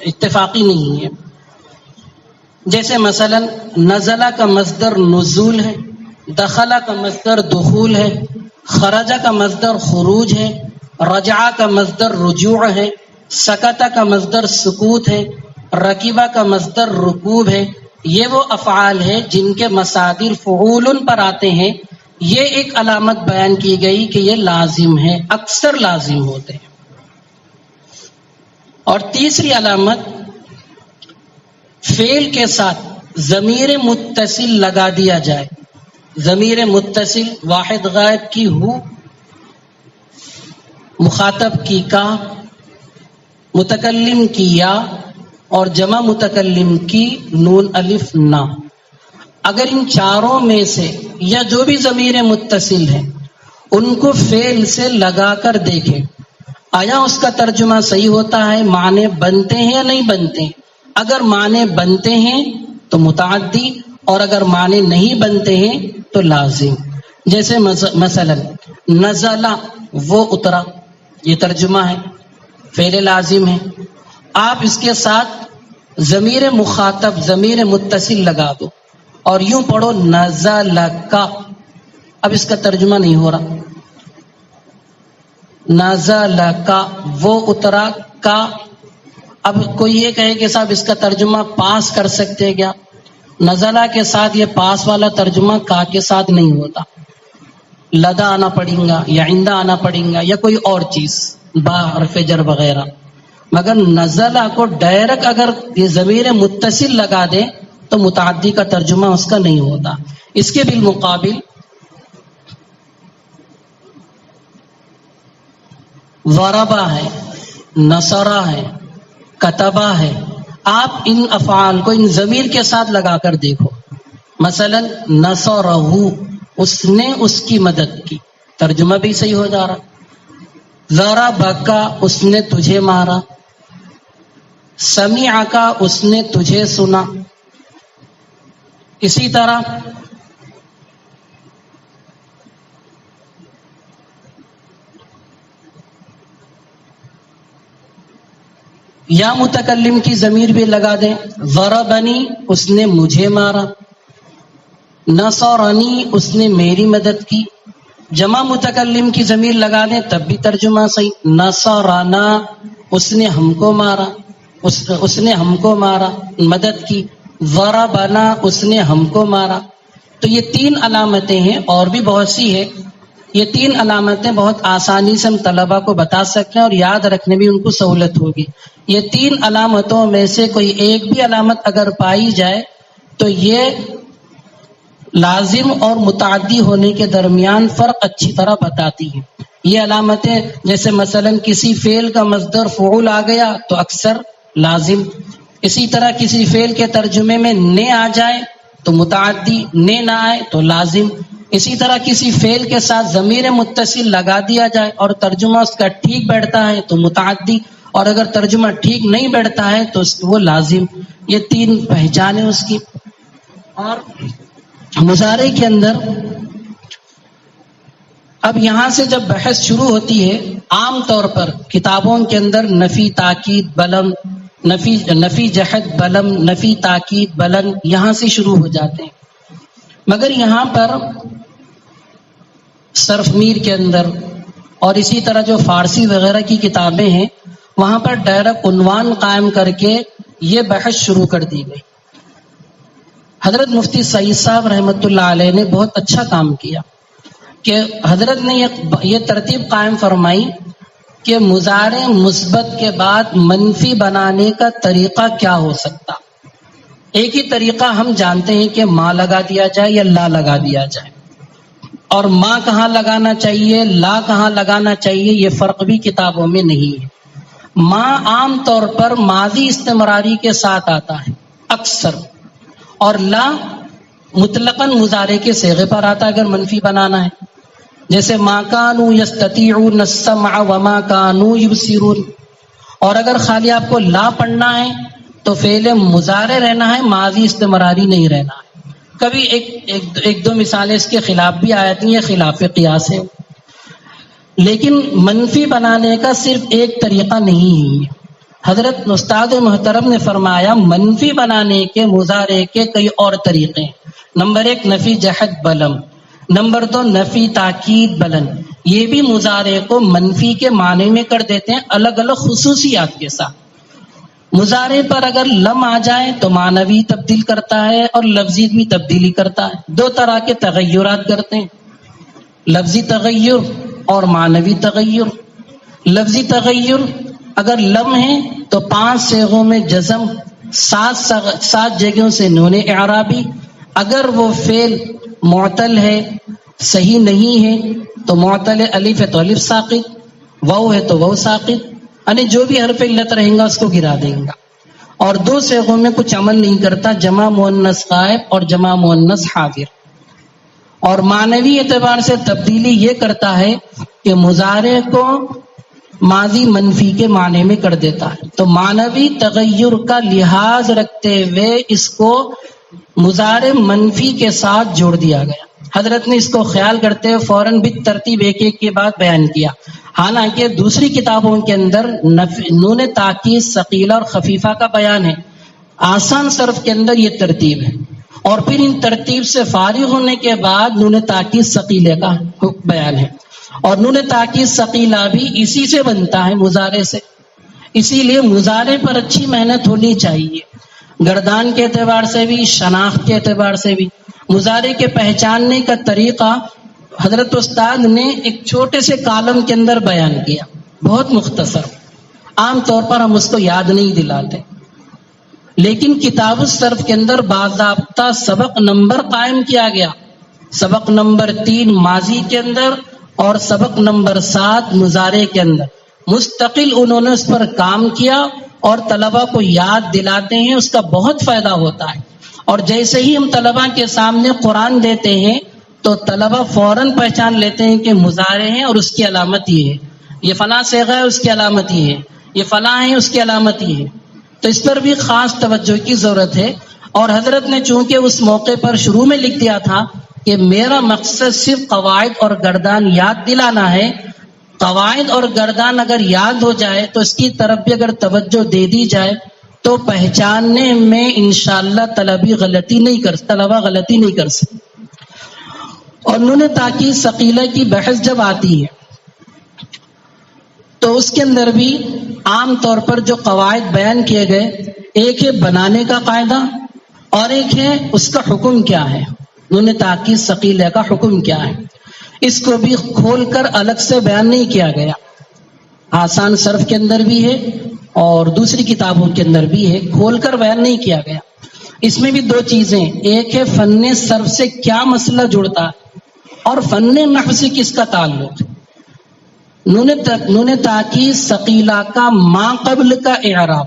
اتفاقی نہیں ہے۔ جیسے مثلا نزلہ کا مصدر نزول ہے، دخلہ کا مصدر دخول ہے، خرجہ کا مصدر خروج ہے، رجعہ کا مصدر رجوع ہے، سکتہ کا مصدر سکوت ہے، رکبہ کا مصدر رکوب ہے۔ یہ وہ افعال ہے جن کے مصادر فعول پر آتے ہیں۔ یہ ایک علامت بیان کی گئی کہ یہ لازم ہے، اکثر لازم ہوتے ہیں۔ اور تیسری علامت فعل کے ساتھ ضمیر متصل لگا دیا جائے۔ ضمیر متصل واحد غائب کی ہو، مخاطب کی کا، متکلم کی یا اور جمع متکلم کی نون الف نا۔ اگر ان چاروں میں سے یا جو بھی ضمیر متصل ہیں ان کو فعل سے لگا کر دیکھیں، آیا اس کا ترجمہ صحیح ہوتا ہے، معنی بنتے ہیں یا نہیں بنتے ہیں۔ اگر معنی بنتے ہیں تو متعدی، اور اگر معنی نہیں بنتے ہیں تو لازم۔ جیسے مثلا نزلہ وہ اترا، یہ ترجمہ ہے، فعل لازم ہے۔ آپ اس کے ساتھ ضمیر مخاطب ضمیر متصل لگا دو اور یوں پڑھو نزلکا، اب اس کا ترجمہ نہیں ہو رہا۔ نزلکا وہ اترا کا، اب کوئی یہ کہے کہ صاحب اس کا ترجمہ پاس کر سکتے کیا؟ نزلہ کے ساتھ یہ پاس والا ترجمہ کا کے ساتھ نہیں ہوتا، لدا آنا پڑیں گا یا عندہ آنا پڑیں گا یا کوئی اور چیز، با حرف جر وغیرہ۔ مگر نزلہ کو ڈائریکٹ اگر یہ ضمیر متصل لگا دیں تو متعدی کا ترجمہ اس کا نہیں ہوتا۔ اس کے بالمقابل ضربہ ہے، نصرہ ہے، کتبہ ہے۔ آپ ان افعال کو ان ضمیر کے ساتھ لگا کر دیکھو۔ مثلا نصرہ، اس نے اس کی مدد کی، ترجمہ بھی صحیح ہو جا رہا۔ ضربکا اس نے تجھے مارا، سمعکا اس نے تجھے سنا۔ اسی طرح یا متکلم کی ضمیر بھی لگا دیں، ضربنی اس نے مجھے مارا، نصرنی اس نے میری مدد کی۔ جمع متکلم کی ضمیر لگا دیں تب بھی ترجمہ صحیح، نصرنا اس نے ہم کو مارا، اس نے ہم کو مارا، مدد کی۔ ضربنا اس نے ہم کو مارا۔ تو یہ تین علامتیں ہیں، اور بھی بہت سی ہے۔ یہ تین علامتیں بہت آسانی سے ہم طلبہ کو بتا سکتے ہیں اور یاد رکھنے بھی ان کو سہولت ہوگی۔ یہ تین علامتوں میں سے کوئی ایک بھی علامت اگر پائی جائے تو یہ لازم اور متعدی ہونے کے درمیان فرق اچھی طرح بتاتی ہیں۔ یہ علامتیں جیسے مثلا کسی فعل کا مصدر فعول آ گیا تو اکثر لازم، اسی طرح کسی فعل کے ترجمے میں نے آ جائے تو متعدی، نے نہ آئے تو لازم۔ اسی طرح کسی فعل کے ساتھ ضمیر متصل لگا دیا جائے اور ترجمہ اس کا ٹھیک بیٹھتا ہے تو متعدی، اور اگر ترجمہ ٹھیک نہیں بیٹھتا ہے تو وہ لازم۔ یہ تین پہچانیں اس کی۔ اور مضارع کے اندر اب یہاں سے جب بحث شروع ہوتی ہے، عام طور پر کتابوں کے اندر نفی تاکید بلم، نفی جہد بلم، نفی تاکید بلم، یہاں سے شروع ہو جاتے ہیں۔ مگر یہاں پر صرف میر کے اندر اور اسی طرح جو فارسی وغیرہ کی کتابیں ہیں وہاں پر ڈائریکٹ عنوان قائم کر کے یہ بحث شروع کر دی گئی۔ حضرت مفتی سعید صاحب رحمۃ اللہ علیہ نے بہت اچھا کام کیا کہ حضرت نے یہ ترتیب قائم فرمائی کہ مضارع مثبت کے بعد منفی بنانے کا طریقہ کیا ہو سکتا۔ ایک ہی طریقہ ہم جانتے ہیں کہ ماں لگا دیا جائے یا لا لگا دیا جائے، اور ماں کہاں لگانا چاہیے، لا کہاں لگانا چاہیے، یہ فرق بھی کتابوں میں نہیں ہے۔ ما عام طور پر ماضی استمراری کے ساتھ آتا ہے اکثر، اور لا مطلقاً مضارع کے صیغے پر آتا ہے اگر منفی بنانا ہے، جیسے ما کانوا یستطیعون السمع وما کانوا یبصرون. اور اگر خالی آپ کو لا پڑھنا ہے تو فعل مضارع رہنا ہے، ماضی استمراری نہیں رہنا ہے. کبھی ایک دو مثالیں اس کے خلاف بھی آتی ہیں، خلاف قیاس ہے. لیکن منفی بنانے کا صرف ایک طریقہ نہیں ہے. حضرت استاد محترم نے فرمایا منفی بنانے کے مضارع کے کئی اور طریقے ہیں. نمبر 1 نفی جہد بلم، نمبر 2 نفی تاکید بلند. یہ بھی مضارع کو منفی کے معنی میں کر دیتے ہیں الگ الگ خصوصیات کے ساتھ. مضارع پر اگر لم آ جائے تو معنوی تبدیل کرتا ہے اور لفظی بھی تبدیلی کرتا ہے. 2 طرح کے تغیرات کرتے ہیں، لفظی تغیر اور معنوی تغیر. لفظی تغیر اگر لم ہے تو 5 صیغوں میں جزم، 7 جگہوں سے نون اعرابی. اگر وہ فعل معتل ہے، صحیح نہیں ہے تو معتل الف ہے تو الف ساقط، واو ہے تو واو ساقط، یعنی جو بھی حرف علت رہیں گا اس کو گرا دیں گا. اور 2 صیغوں میں کچھ عمل نہیں کرتا، جمع مؤنث غائب اور جمع مؤنث حاضر. اور معنوی اعتبار سے تبدیلی یہ کرتا ہے کہ مضارع کو ماضی منفی کے معنی میں کر دیتا ہے. تو معنوی تغیر کا لحاظ رکھتے ہوئے اس کو مضارع منفی کے ساتھ جوڑ دیا گیا. حضرت نے اس کو خیال کرتے ہوئے فوراً بھی ترتیب ایک کے بعد بیان کیا. حالانکہ دوسری کتابوں کے اندر نون تاکید ثقیلہ اور خفیفہ کا بیان ہے، آسان صرف کے اندر یہ ترتیب ہے. اور پھر ان ترتیب سے فارغ ہونے کے بعد نون تاکید ثقیلہ کا بیان ہے. اور نون تاکید ثقیلہ بھی اسی سے بنتا ہے، مضارع سے. اسی لیے مضارع پر اچھی محنت ہونی چاہیے، گردان کے اعتبار سے بھی، شناخت کے اعتبار سے بھی. مضارع کے پہچاننے کا طریقہ حضرت استاد نے ایک چھوٹے سے کالم کے اندر بیان کیا، بہت مختصر. عام طور پر ہم اس کو یاد نہیں دلاتے، لیکن کتاب الصرف کے اندر باضابطہ سبق نمبر قائم کیا گیا. سبق نمبر 3 ماضی کے اندر اور سبق نمبر 7 مضارع کے اندر مستقل انہوں نے اس پر کام کیا اور طلبہ کو یاد دلاتے ہیں. اس کا بہت فائدہ ہوتا ہے. اور جیسے ہی ہم طلبہ کے سامنے قرآن دیتے ہیں تو طلبہ فوراً پہچان لیتے ہیں کہ مضارع ہے اور اس کی علامت یہ ہے، یہ فلاں صیغہ ہے اس کی علامت یہ ہے، یہ فلاں ہے اس کی علامت یہ ہے. تو اس پر بھی خاص توجہ کی ضرورت ہے. اور حضرت نے چونکہ اس موقع پر شروع میں لکھ دیا تھا کہ میرا مقصد صرف قواعد اور گردان یاد دلانا ہے. قواعد اور گردان اگر یاد ہو جائے تو اس کی طرف بھی اگر توجہ دے دی جائے تو پہچاننے میں انشاءاللہ طلبہ غلطی نہیں کر سکتے. اور نون تاکید ثقیلہ کی بحث جب آتی ہے تو اس کے اندر بھی عام طور پر جو قواعد بیان کیے گئے، ایک ہے بنانے کا قاعدہ اور ایک ہے اس کا حکم کیا ہے. نون تاکید ثقیلہ کا حکم کیا ہے، اس کو بھی کھول کر الگ سے بیان نہیں کیا گیا. آسان صرف کے اندر بھی ہے اور دوسری کتابوں کے اندر بھی ہے، کھول کر بیان نہیں کیا گیا. اس میں بھی 2 چیزیں، ایک ہے فن صرف سے کیا مسئلہ جڑتا ہے اور فن نحو سے کس کا تعلق. نون تاکید ثقیلہ کا ما قبل کا اعراب،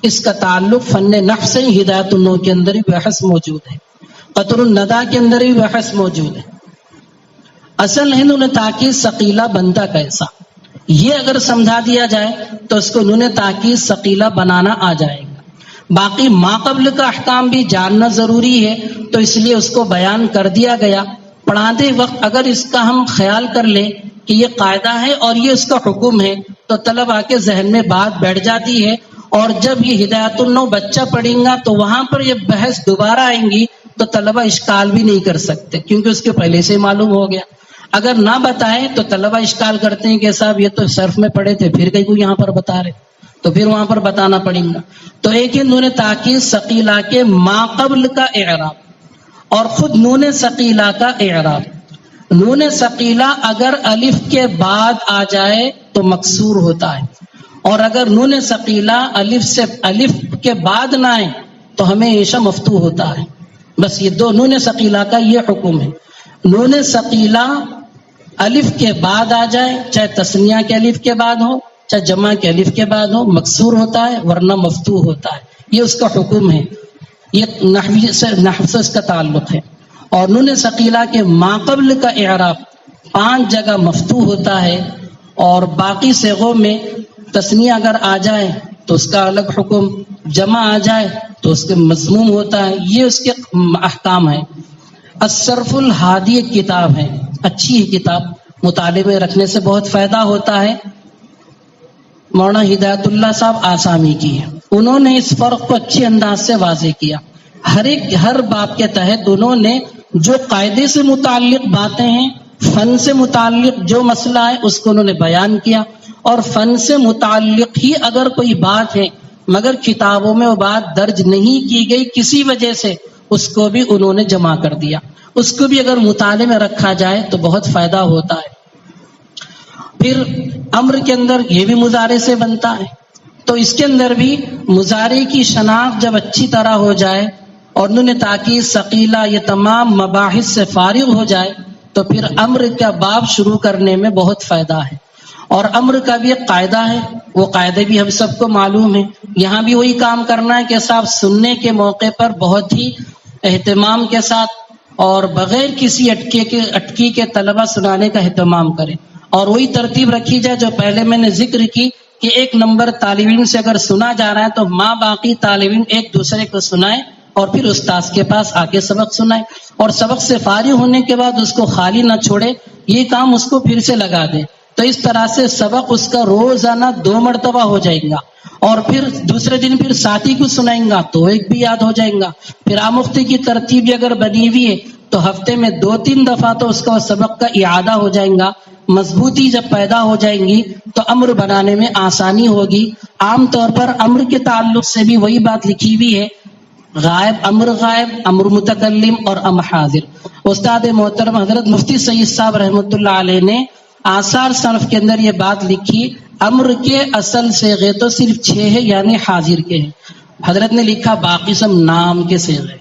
اس کا تعلق فن نحو سے. ہدایت النو کے اندر بھی بحث موجود ہے، قطر الندیٰ کے اندر بھی بحث موجود ہے. اصل ہے نون تاکید ثقیلہ بنتا کیسا، یہ اگر سمجھا دیا جائے تو اس کو نون تاکید ثقیلہ بنانا آ جائے گا. باقی ما قبل کا احکام بھی جاننا ضروری ہے، تو اس لیے اس کو بیان کر دیا گیا. پڑھاتے وقت اگر اس کا ہم خیال کر لیں کہ یہ قاعدہ ہے اور یہ اس کا حکم ہے تو طلبہ کے ذہن میں بات بیٹھ جاتی ہے. اور جب یہ ہدایت النو بچہ پڑھیں گا تو وہاں پر یہ بحث دوبارہ آئیں گی تو طلبہ اشکال بھی نہیں کر سکتے، کیونکہ اس کے پہلے سے معلوم ہو گیا. اگر نہ بتائیں تو طلبہ اشکال کرتے ہیں کہ صاحب یہ تو صرف میں پڑھے تھے، پھر کہیں کو یہاں پر بتا رہے، تو پھر وہاں پر بتانا پڑے گا. تو ایک ہے نون تاکید ثقیلہ کے ما قبل کا اعراب اور خود نون ثقیلہ کا اعراب. نون ثقیلہ اگر الف کے بعد آ جائے تو مکسور ہوتا ہے، اور اگر نون ثقیلہ الف کے بعد نہ آئے تو ہمیشہ مفتوح ہوتا ہے. بس یہ 2 نون ثقیلہ کا یہ حکم ہے. نون ثقیلہ الف کے بعد آ جائے، چاہے تثنیہ کے الف کے بعد ہو چاہے جمع کے الف کے بعد ہو مکسور ہوتا ہے ورنہ مفتوح ہوتا ہے، یہ اس کا حکم ہے، یہ نحو سے اس کا تعلق ہے۔ اور نون ثقیلہ کے ماقبل کا اعراب 5 جگہ مفتوح ہوتا ہے، اور باقی صیغوں میں تثنیہ اگر آ جائے تو اس کا الگ حکم، جمع آ جائے تو اس کے مضموم ہوتا ہے، یہ اس کے احکام ہیں۔ الصرف الہادی ایک کتاب ہے، اچھی ہے کتاب، مطالعے میں رکھنے سے بہت فائدہ ہوتا ہے، مولانا ہدایت اللہ صاحب آسامی کی ہے، انہوں نے اس فرق کو اچھے انداز سے واضح کیا۔ ہر باب کے تحت انہوں نے جو قاعدے سے متعلق باتیں ہیں، فن سے متعلق جو مسئلہ ہے اس کو انہوں نے بیان کیا، اور فن سے متعلق ہی اگر کوئی بات ہے مگر کتابوں میں وہ بات درج نہیں کی گئی کسی وجہ سے، اس کو بھی انہوں نے جمع کر دیا، اس کو بھی اگر مطالعے میں رکھا جائے تو بہت فائدہ ہوتا ہے۔ پھر امر کے اندر یہ بھی مضارع سے بنتا ہے، تو اس کے اندر بھی مضارع کی شناخت جب اچھی طرح ہو جائے اور انہوں نے تاکید ثقیلہ یہ تمام مباحث سے فارغ ہو جائے تو پھر امر کا باب شروع کرنے میں بہت فائدہ ہے۔ اور امر کا بھی ایک قاعدہ ہے، وہ قاعدے بھی ہم سب کو معلوم ہے، یہاں بھی وہی کام کرنا ہے کہ صاحب سننے کے موقع پر بہت ہی اہتمام کے ساتھ اور بغیر کسی اٹکی کے طلبہ سنانے کا اہتمام کریں، اور وہی ترتیب رکھی جائے جو پہلے میں نے ذکر کی کہ 1 نمبر طالب علم سے اگر سنا جا رہا ہے تو باقی طالب علم ایک دوسرے کو سنائے اور پھر استاذ کے پاس آ کے سبق سنائے، اور سبق سے فارغ ہونے کے بعد اس کو خالی نہ چھوڑے، یہ کام اس کو پھر سے لگا دے، تو اس طرح سے سبق اس کا روزانہ 2 مرتبہ ہو جائے گا، اور پھر دوسرے دن پھر ساتھی کو سنائیں گا تو ایک بھی یاد ہو جائیں گا۔ پھر آموختی کی ترتیب اگر بنی ہوئی ہے تو ہفتے میں 2-3 دفعہ تو اس کا سبق کا اعادہ ہو جائیں گا، مضبوطی جب پیدا ہو جائیں گی تو امر بنانے میں آسانی ہوگی۔ عام طور پر امر کے تعلق سے بھی وہی بات لکھی ہوئی ہے، غائب، امر متکلم اور امر حاضر۔ استاد محترم حضرت مفتی سید صاحب رحمۃ اللہ علیہ نے آثار صنف کے اندر یہ بات لکھی، امر کے اصل صیغے تو صرف 6 ہے، یعنی حاضر کے ہیں۔ حضرت نے لکھا باقی سب نام کے صیغے،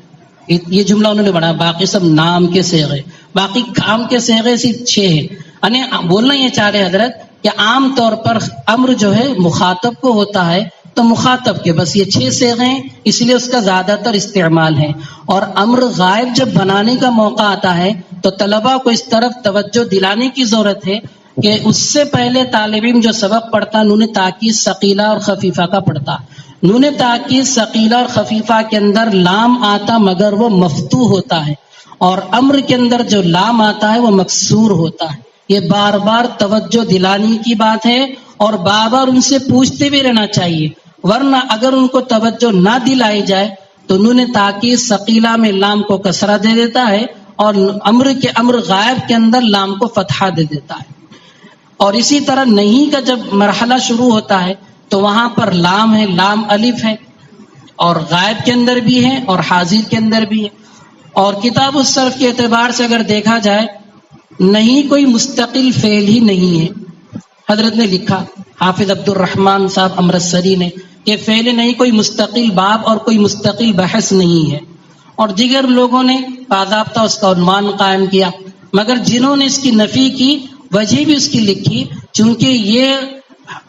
یہ جملہ انہوں نے بڑھا، باقی سب نام کے صیغے، باقی کام کے صیغے صرف 6 ہیں۔ یعنی بولنا یہ چاہ رہے حضرت کہ عام طور پر امر جو ہے مخاطب کو ہوتا ہے تو مخاطب کے بس یہ 6 صیغے ہیں، اس لیے اس کا زیادہ تر استعمال ہے، اور امر غائب جب بنانے کا موقع آتا ہے تو طلبہ کو اس طرف توجہ دلانے کی ضرورت ہے کہ اس سے پہلے طالب علم جو سبق پڑھتا نون تاکید ثقیلہ اور خفیفہ کا پڑھتا، نون تاکید ثقیلہ اور خفیفہ کے اندر لام آتا مگر وہ مفتوح ہوتا ہے، اور امر کے اندر جو لام آتا ہے وہ مکسور ہوتا ہے۔ یہ بار بار توجہ دلانے کی بات ہے، اور بار بار ان سے پوچھتے بھی رہنا چاہیے، ورنہ اگر ان کو توجہ نہ دلائی جائے تو نون تاکید ثقیلہ میں لام کو کسرہ دے دیتا ہے، اور امر غائب کے اندر لام کو فتحہ دے دیتا ہے۔ اور اسی طرح نہیں کا جب مرحلہ شروع ہوتا ہے تو وہاں پر لام ہے، لام الف ہے، اور غائب کے اندر بھی ہے اور حاضر کے اندر بھی ہے۔ اور کتاب الصرف کے اعتبار سے اگر دیکھا جائے نہیں کوئی مستقل فعل ہی نہیں ہے۔ حضرت نے لکھا، حافظ عبد الرحمن صاحب امرتسری نے، کہ فعل نہیں کوئی مستقل باب اور کوئی مستقل بحث نہیں ہے، اور دیگر لوگوں نے باضابطہ اس کا عنوان قائم کیا، مگر جنہوں نے اس کی نفی کی وجہ بھی اس کی لکھی، چونکہ یہ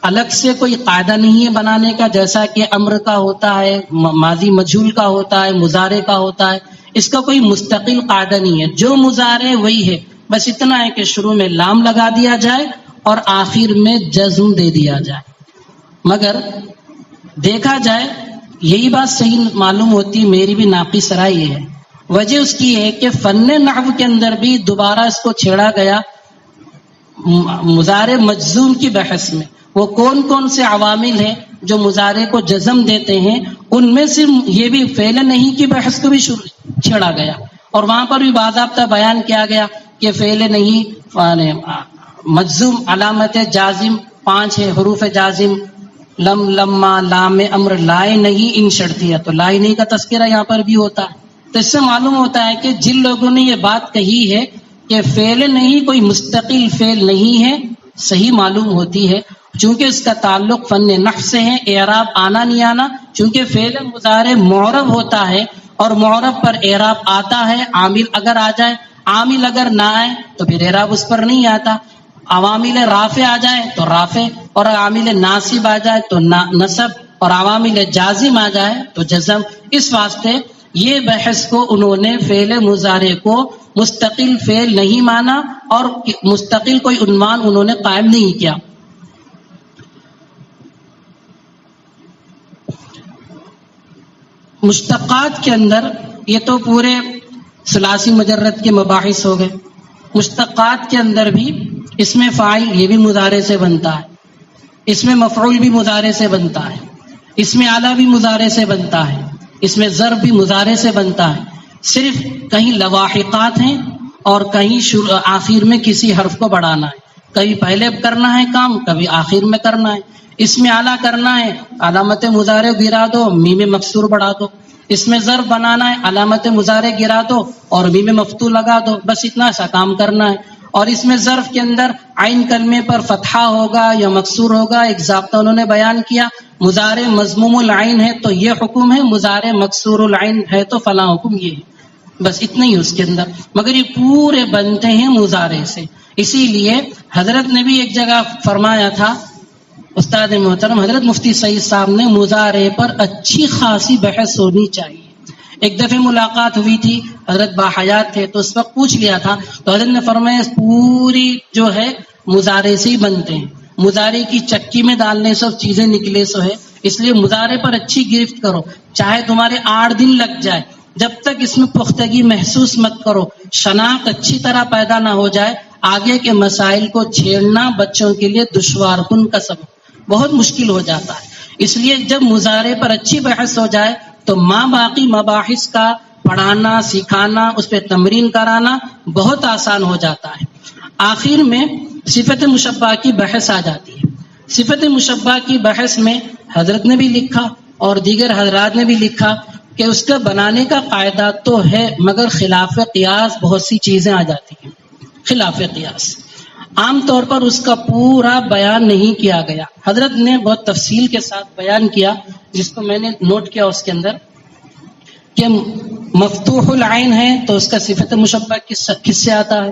الگ سے کوئی قاعدہ نہیں ہے بنانے کا، جیسا کہ امر کا ہوتا ہے، ماضی مجہول کا ہوتا ہے، مضارع کا ہوتا ہے، اس کا کوئی مستقل قاعدہ نہیں ہے، جو مضارع وہی ہے، بس اتنا ہے کہ شروع میں لام لگا دیا جائے اور آخر میں جزم دے دیا جائے۔ مگر دیکھا جائے یہی بات صحیح معلوم ہوتی، میری بھی ناقص رائے یہ ہے، وجہ اس کی ہے کہ فن نحو کے اندر بھی دوبارہ اس کو چھیڑا گیا مضارع مجزوم کی بحث میں۔ وہ کون کون سے عوامل ہیں جو مضارع کو جزم دیتے ہیں، ان میں سے یہ بھی فعل نہیں کی بحث کو بھی چھیڑا گیا، اور وہاں پر بھی باضابطہ بیان کیا گیا کہ فعل نہیں مجزوم علامت جازم 5 ہے، حروف جازم لم، لما، لام امر، لائے نہیں، ان شرطیہ، تو لائے نہیں کا تذکرہ یہاں پر بھی ہوتا ہے۔ تو اس سے معلوم ہوتا ہے کہ جن لوگوں نے یہ بات کہی ہے کہ فعل نہیں کوئی مستقل فعل نہیں ہے، صحیح معلوم ہوتی ہے، چونکہ اس کا تعلق فن نحو سے ہے، اعراب آنا نہیں آنا، چونکہ فعل مضارع معرب ہوتا ہے، اور معرب پر اعراب آتا ہے، عامل اگر آ جائے، عامل اگر نہ آئے تو پھر اعراب اس پر نہیں آتا۔ عوامل رافع آ جائے تو رافع، اور عوامل ناصب آ جائے تو نصب، اور عوامل جازم آ جائے تو جزم. اس واسطے یہ بحث کو انہوں نے فعل مضارع کو مستقل فعل نہیں مانا اور مستقل کوئی عنوان انہوں نے قائم نہیں کیا. مشتقات کے اندر یہ تو پورے ثلاثی مجرد کے مباحث ہو گئے. مشتقات کے اندر بھی اس میں فاعل یہ بھی مضارع سے بنتا ہے، اس میں مفعول بھی مضارع سے بنتا ہے، اس میں اعلیٰ بھی مضارع سے بنتا ہے، اس میں ضرب بھی مضارع سے بنتا ہے. صرف کہیں لواحقات ہیں اور کہیں آخر میں کسی حرف کو بڑھانا ہے، کبھی پہلے کرنا ہے کام، کبھی آخر میں کرنا ہے. اس میں اعلیٰ کرنا ہے، علامت مضارع گرا دو، میم مکسور بڑھا دو. اس میں ضرب بنانا ہے، علامت مضارع گرا دو اور میم مفتوح لگا دو، بس اتنا سا کام کرنا ہے. اور اس میں ظرف کے اندر عین کلمے پر فتحہ ہوگا یا مکسور ہوگا، ایک ضابطہ انہوں نے بیان کیا. مضارع مضموم العین ہے تو یہ حکم ہے، مضارع مکسور العین ہے تو فلاں حکم یہ ہے، بس اتنا ہی اس کے اندر. مگر یہ پورے بنتے ہیں مضارع سے. اسی لیے حضرت نے بھی ایک جگہ فرمایا تھا، استاد محترم حضرت مفتی سعید صاحب نے مضارع پر اچھی خاصی بحث ہونی چاہیے. ایک دفعہ ملاقات ہوئی تھی، حضرت باحیات تھے تو اس وقت پوچھ لیا تھا تو حضرت نے فرمایا پوری جو ہے مضارع سے ہی بنتے ہیں، مضارع کی چکی میں ڈالنے سے چیزیں نکلے سو ہے. اس لیے مضارع پر اچھی گرفت کرو، چاہے تمہارے 8 دن لگ جائے، جب تک اس میں پختگی محسوس مت کرو، شناخت اچھی طرح پیدا نہ ہو جائے، آگے کے مسائل کو چھیڑنا بچوں کے لیے دشوار کن کا سبب، بہت مشکل ہو جاتا ہے. اس لیے جب مضارع پر اچھی بحث ہو جائے تو باقی مباحث کا پڑھانا، سکھانا، اس پہ تمرین کرانا بہت آسان ہو جاتا ہے. آخر میں صفت مشبہ کی بحث آ جاتی ہے. صفت مشبہ کی بحث میں حضرت نے بھی لکھا اور دیگر حضرات نے بھی لکھا کہ اس کا بنانے کا قاعدہ تو ہے، مگر خلاف قیاس بہت سی چیزیں آ جاتی ہیں. خلاف قیاس عام طور پر اس کا پورا بیان نہیں کیا گیا. حضرت نے بہت تفصیل کے ساتھ بیان کیا، جس کو میں نے نوٹ کیا اس کے اندر، کہ مفتوح العین ہے تو اس کا صفت مشبہ کس سے آتا ہے،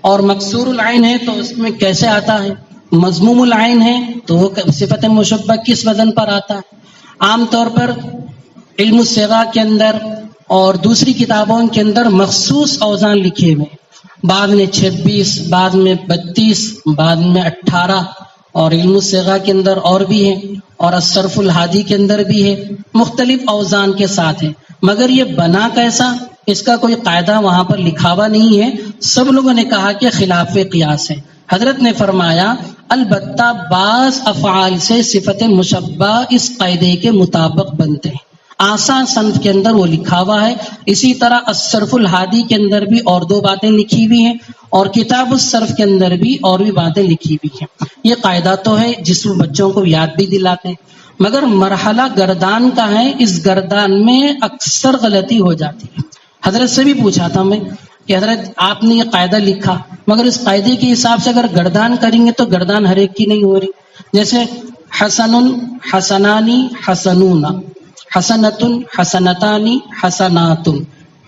اور مکسور العین ہے تو اس میں کیسے آتا ہے، مضموم العین ہے تو وہ صفت مشبہ کس وزن پر آتا ہے. عام طور پر علم الصیغہ کے اندر اور دوسری کتابوں کے اندر مخصوص اوزان لکھے ہوئے، بعد میں 26، بعد میں 32، بعد میں 18، اور علم الصیغہ کے اندر اور بھی ہیں، اور الصرف الحادی کے اندر بھی ہے، مختلف اوزان کے ساتھ ہیں. مگر یہ بنا کیسا، اس کا کوئی قاعدہ وہاں پر لکھا ہوا نہیں ہے. سب لوگوں نے کہا کہ خلاف قیاس ہے. حضرت نے فرمایا البتہ بعض افعال سے صفت مشبہ اس قاعدے کے مطابق بنتے ہیں. آسان صنف کے اندر وہ لکھا ہوا ہے. اسی طرح الصرف الحادی کے اندر بھی اور 2 باتیں لکھی ہوئی ہیں، اور کتاب الصرف کے اندر بھی اور بھی باتیں لکھی ہوئی ہیں. یہ قاعدہ تو ہے جس میں بچوں کو یاد بھی دلاتے ہیں، مگر مرحلہ گردان کا ہے، اس گردان میں اکثر غلطی ہو جاتی ہے. حضرت سے بھی پوچھا تھا میں کہ حضرت آپ نے یہ قاعدہ لکھا، مگر اس قاعدے کے حساب سے اگر گردان کریں گے تو گردان ہر ایک کی نہیں ہو رہی. جیسے حسن، حسنانی، حسنون، حسنتن، حسنتانی، حسنات،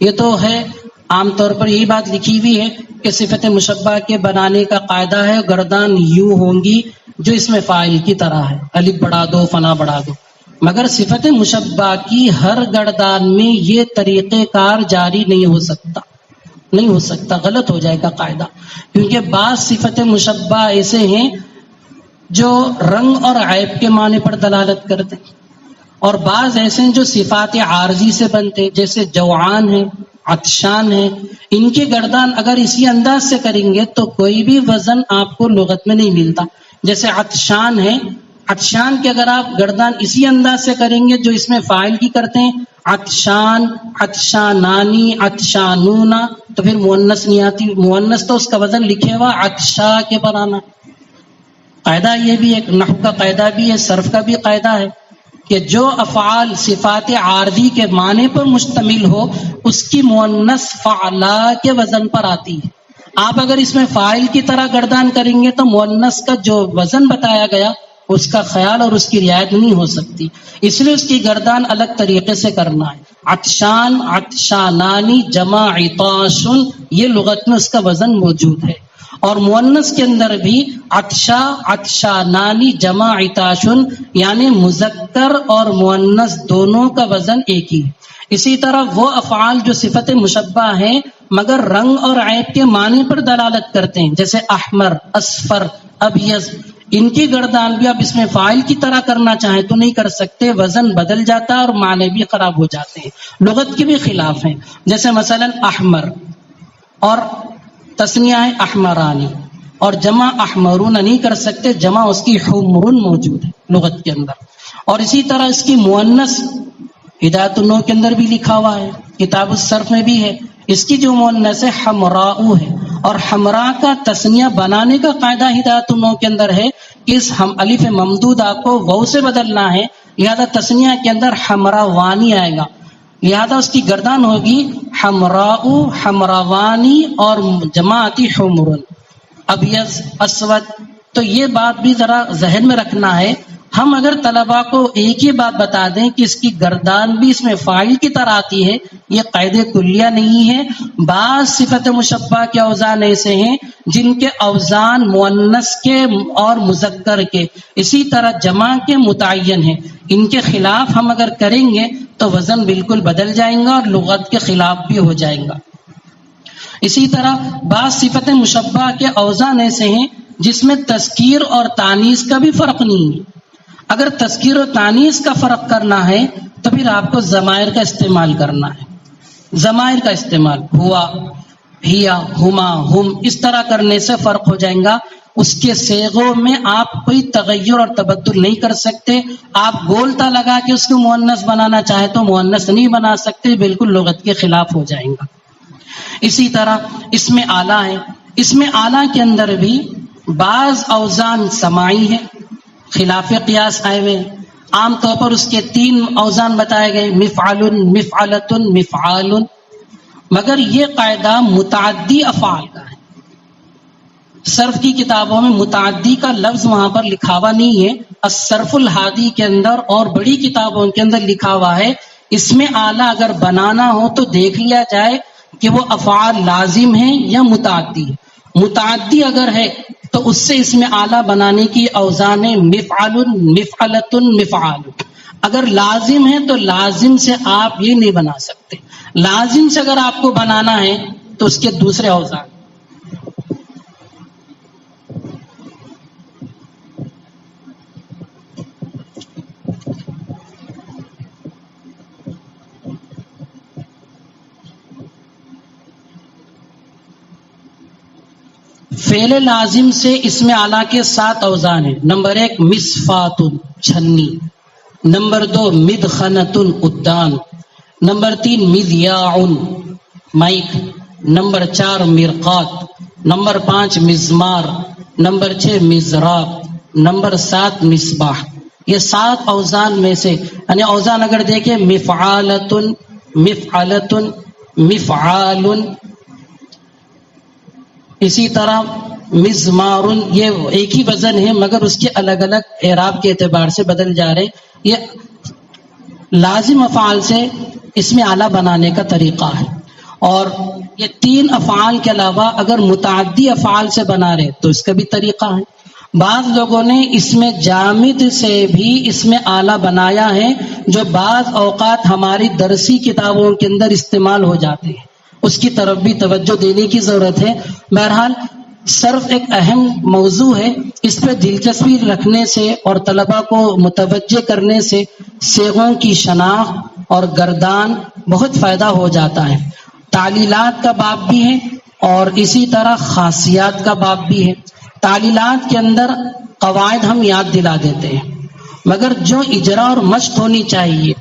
یہ تو ہے عام طور پر یہی بات لکھی ہوئی ہے کہ صفت مشبہ کے بنانے کا قاعدہ ہے گردان یوں ہوں گی جو اس میں فاعل کی طرح ہے، الف بڑھا دو، فنا بڑھا دو. مگر صفت مشبہ کی ہر گردان میں یہ طریقہ کار جاری نہیں ہو سکتا، غلط ہو جائے گا قاعدہ. کیونکہ بعض صفت مشبہ ایسے ہیں جو رنگ اور عیب کے معنی پر دلالت کرتے ہیں، اور بعض ایسے ہیں جو صفات عارضی سے بنتے، جیسے جوعان ہے، عطشان ہے. ان کی گردان اگر اسی انداز سے کریں گے تو کوئی بھی وزن آپ کو لغت میں نہیں ملتا. جیسے عطشان ہے، عطشان کے اگر آپ گردان اسی انداز سے کریں گے جو اس میں فاعل کی کرتے ہیں، عطشان، عطشانانی، عطشانون، تو پھر مؤنث نہیں آتی. مؤنث تو اس کا وزن لکھے ہوا عطشا کے بنانا. قاعدہ یہ بھی ایک نحو کا قاعدہ بھی ہے، صرف کا بھی قاعدہ ہے کہ جو افعال صفات عارضی کے معنی پر مشتمل ہو اس کی مؤنث فعلا کے وزن پر آتی ہے. آپ اگر اس میں فاعل کی طرح گردان کریں گے تو مؤنث کا جو وزن بتایا گیا اس کا خیال اور اس کی رعایت نہیں ہو سکتی. اس لیے اس کی گردان الگ طریقے سے کرنا ہے. عطشان، عطشانانی، جمع عطاش، یہ لغت میں اس کا وزن موجود ہے. اور مؤنث کے اندر بھی عطشا عطشانانی جمع عطاشن، یعنی مذکر اور مؤنث دونوں کا وزن ایک ہی ہے۔ اسی طرح وہ افعال جو صفت مشبہ ہیں مگر رنگ اور عیب کے معنی پر دلالت کرتے ہیں، جیسے احمر، اصفر، ابیض، ان کی گردان بھی آپ اس میں فاعل کی طرح کرنا چاہیں تو نہیں کر سکتے، وزن بدل جاتا ہے اور معنی بھی خراب ہو جاتے ہیں، لغت کے بھی خلاف ہیں۔ جیسے مثلا احمر اور تسنیہ ہے احمرانی، اور جمع احمرون نہیں کر سکتے، جمع اس کی حمرن موجود ہے لغت کے اندر۔ اور اسی طرح اس کی مؤنث ہدایت النو کے اندر بھی لکھا ہوا ہے، کتاب الصرف میں بھی ہے، اس کی جو مؤنث ہے حمراء ہے، اور حمراء کا تسنیہ بنانے کا قاعدہ ہدایت النو کے اندر ہے کہ اس الف ممدودہ کو واو سے بدلنا ہے، لہذا تسنیہ کے اندر حمراوانی آئے گا، لہذا اس کی گردان ہوگی حمراء، حمراوانی، اور جمع آتی حمرن، ابیض، اسود۔ تو یہ بات بھی ذرا ذہن میں رکھنا ہے۔ ہم اگر طلباء کو ایک ہی بات بتا دیں کہ اس کی گردان بھی اس میں فاعل کی طرح آتی ہے، یہ قاعدہ کلیہ نہیں ہے۔ بعض صفت مشبہ کے اوزان ایسے ہیں جن کے اوزان مؤنث کے اور مذکر کے، اسی طرح جمع کے متعین ہیں، ان کے خلاف ہم اگر کریں گے تو وزن بالکل بدل جائیں گا اور لغت کے خلاف بھی ہو جائیں گا۔ اسی طرح بعض صفت مشبہ کے اوزان ایسے ہیں جس میں تذکیر اور تانیث کا بھی فرق نہیں ہے۔ اگر تذکیر و تانیث کا فرق کرنا ہے تو پھر آپ کو ضمائر کا استعمال کرنا ہے، ضمائر کا استعمال، ہوا، ہیا، ہما، ہم، اس طرح کرنے سے فرق ہو جائے گا۔ اس کے صیغوں میں آپ کوئی تغیر اور تبدل نہیں کر سکتے، آپ گولتا لگا کے اس کو مؤنث بنانا چاہے تو مؤنث نہیں بنا سکتے، بالکل لغت کے خلاف ہو جائیں گا۔ اسی طرح اس میں آلہ ہے، اس میں آلہ کے اندر بھی بعض اوزان سماعی ہے، خلاف قیاس آئے ہوئے، عام طور پر اس کے 3 اوزان بتائے گئے، مفعل، مفعلۃ، مفعال، مگر یہ قاعدہ متعدی افعال کا ہے۔ صرف کی کتابوں میں متعدی کا لفظ وہاں پر لکھا ہوا نہیں ہے، الصرف الحادی کے اندر اور بڑی کتابوں کے اندر لکھا ہوا ہے۔ اس میں آلہ اگر بنانا ہو تو دیکھ لیا جائے کہ وہ افعال لازم ہیں یا متعدی ہے۔ متعدی اگر ہے تو اس سے اس میں آلہ بنانے کی اوزان ہے مفعل، مفعلۃ، مفعال۔ اگر لازم ہے تو لازم سے آپ یہ نہیں بنا سکتے، لازم سے اگر آپ کو بنانا ہے تو اس کے دوسرے اوزان۔ فعل لازم سے اس میں آلہ کے 7 اوزان ہیں۔ نمبر 1 مصفات، چھنی، نمبر 2 مدخنۃ، ادان، نمبر 3 مذیاع، مائک، نمبر 4 مرقات، نمبر 5 مزمار، نمبر 6 مزراب، نمبر 7 مصباح۔ یہ 7 اوزان میں سے، یعنی اوزان اگر دیکھیں مفعالۃ، مفعلۃ، مفعال، اسی طرح مزمار، یہ ایک ہی وزن ہے مگر اس کے الگ الگ اعراب کے اعتبار سے بدل جا رہے۔ یہ لازم افعال سے اس میں آلہ بنانے کا طریقہ ہے، اور یہ 3 افعال کے علاوہ اگر متعدی افعال سے بنا رہے تو اس کا بھی طریقہ ہے۔ بعض لوگوں نے اس میں جامد سے بھی اس میں آلہ بنایا ہے، جو بعض اوقات ہماری درسی کتابوں کے اندر استعمال ہو جاتے ہیں، اس کی طرف بھی توجہ دینے کی ضرورت ہے۔ بہرحال صرف ایک اہم موضوع ہے، اس پہ دلچسپی رکھنے سے اور طلباء کو متوجہ کرنے سے صیغوں کی شناخت اور گردان بہت فائدہ ہو جاتا ہے۔ تعلیلات کا باب بھی ہے اور اسی طرح خاصیات کا باب بھی ہے۔ تعلیلات کے اندر قواعد ہم یاد دلا دیتے ہیں، مگر جو اجرا اور مشق ہونی چاہیے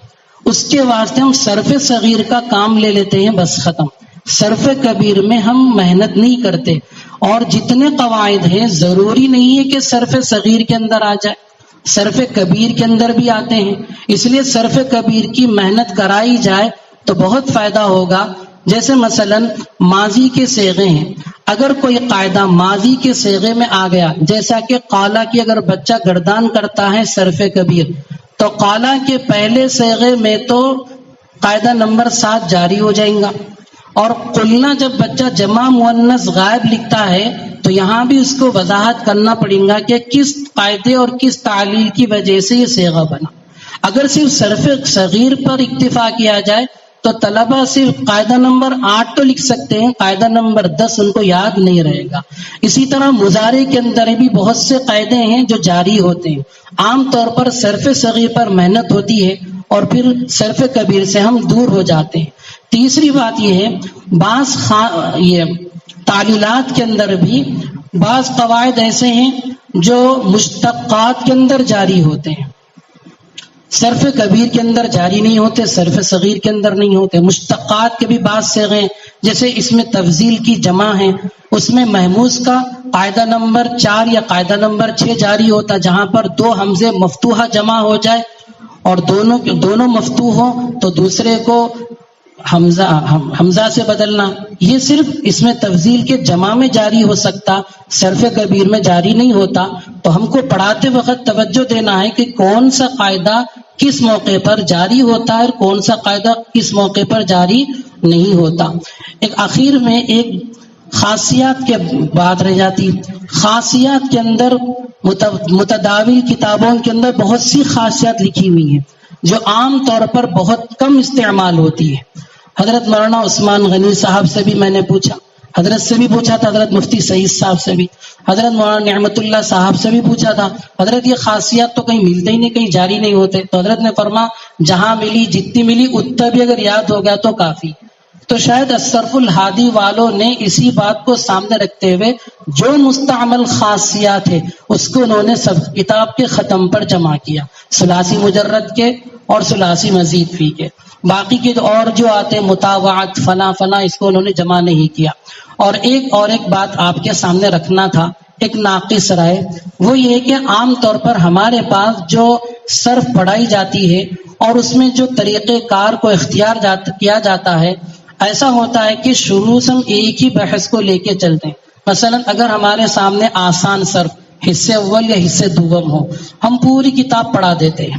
اس کے واسطے ہم صرف صغیر کا کام لے لیتے ہیں، بس ختم۔ صرف کبیر میں ہم محنت نہیں کرتے، اور جتنے قواعد ہیں ضروری نہیں ہے کہ صرف صغیر کے اندر آ جائے، صرف کبیر کے اندر بھی آتے ہیں، اس لیے صرف کبیر کی محنت کرائی جائے تو بہت فائدہ ہوگا۔ جیسے مثلا ماضی کے صیغے ہیں، اگر کوئی قاعدہ ماضی کے صیغے میں آ گیا، جیسا کہ قالا کی اگر بچہ گردان کرتا ہے صرف کبیر، تو قالا کے پہلے صیغے میں تو قاعدہ نمبر 7 جاری ہو جائیں گا، اور قلنا جب بچہ جمع مؤنث غائب لکھتا ہے تو یہاں بھی اس کو وضاحت کرنا پڑے گا کہ کس قاعدے اور کس تعلیل کی وجہ سے یہ صیغہ بنا. اگر صرف صرف صغیر پر اکتفا کیا جائے تو طلبہ صرف قاعدہ نمبر 8 تو لکھ سکتے ہیں، قاعدہ نمبر 10 ان کو یاد نہیں رہے گا. اسی طرح مضارع کے اندر بھی بہت سے قاعدے ہیں جو جاری ہوتے ہیں. عام طور پر صرف صغیر پر محنت ہوتی ہے اور پھر صرف کبیر سے ہم دور ہو جاتے ہیں. تیسری بات یہ ہے، بعض یہ تعلیلات کے اندر بھی بعض قواعد ایسے ہیں جو مشتقات کے اندر جاری ہوتے ہیں، صرف کبیر کے اندر جاری نہیں ہوتے، صرف صغیر کے اندر نہیں ہوتے. مشتقات کے بھی بعض صیغے جیسے اس میں تفضیل کی جمع ہے، اس میں محموز کا قاعدہ نمبر 4 یا قاعدہ نمبر 6 جاری ہوتا، جہاں پر 2 حمزے مفتوحہ جمع ہو جائے اور دونوں مفتوح ہوں تو دوسرے کو حمزہ سے بدلنا. یہ صرف اس میں تفضیل کے جمع میں جاری ہو سکتا، صرف کبیر میں جاری نہیں ہوتا. تو ہم کو پڑھاتے وقت توجہ دینا ہے کہ کون سا قاعدہ کس موقع پر جاری ہوتا ہے اور کون سا قاعدہ کس موقع پر جاری نہیں ہوتا. ایک آخر میں ایک خاصیات کے بات رہ جاتی. خاصیات کے اندر متداول کتابوں کے اندر بہت سی خاصیات لکھی ہوئی ہیں جو عام طور پر بہت کم استعمال ہوتی ہے. حضرت مولانا عثمان غنی صاحب سے بھی میں نے پوچھا، حضرت سے بھی پوچھا تھا، حضرت مفتی سعید صاحب سے بھی، حضرت مولانا نعمت اللہ صاحب سے بھی پوچھا تھا، حضرت یہ خاصیات تو کہیں ملتے ہی نہیں، کہیں جاری نہیں ہوتے. تو حضرت نے فرمایا جہاں ملی، جتنی ملی اتنا بھی اگر یاد ہو گیا تو کافی. تو شاید الصرف الحادی والوں نے اسی بات کو سامنے رکھتے ہوئے جو مستعمل خاصیات ہے اس کو انہوں نے سب کتاب کے ختم پر جمع کیا، ثلاثی مجرد کے اور ثلاثی مزید فی کے. باقی کے اور جو آتے ہیں مطاوعات فلاں فلاں، اس کو انہوں نے جمع نہیں کیا. اور ایک بات آپ کے سامنے رکھنا تھا، ایک ناقص رائے، وہ یہ کہ عام طور پر ہمارے پاس جو صرف پڑھائی جاتی ہے اور اس میں جو طریقہ کار کو اختیار کیا جاتا ہے، ایسا ہوتا ہے کہ شروع سے ہم ایک ہی بحث کو لے کے چلتے ہیں. مثلا اگر ہمارے سامنے آسان صرف حصے اول یا حصے دوم ہو، ہم پوری کتاب پڑھا دیتے ہیں.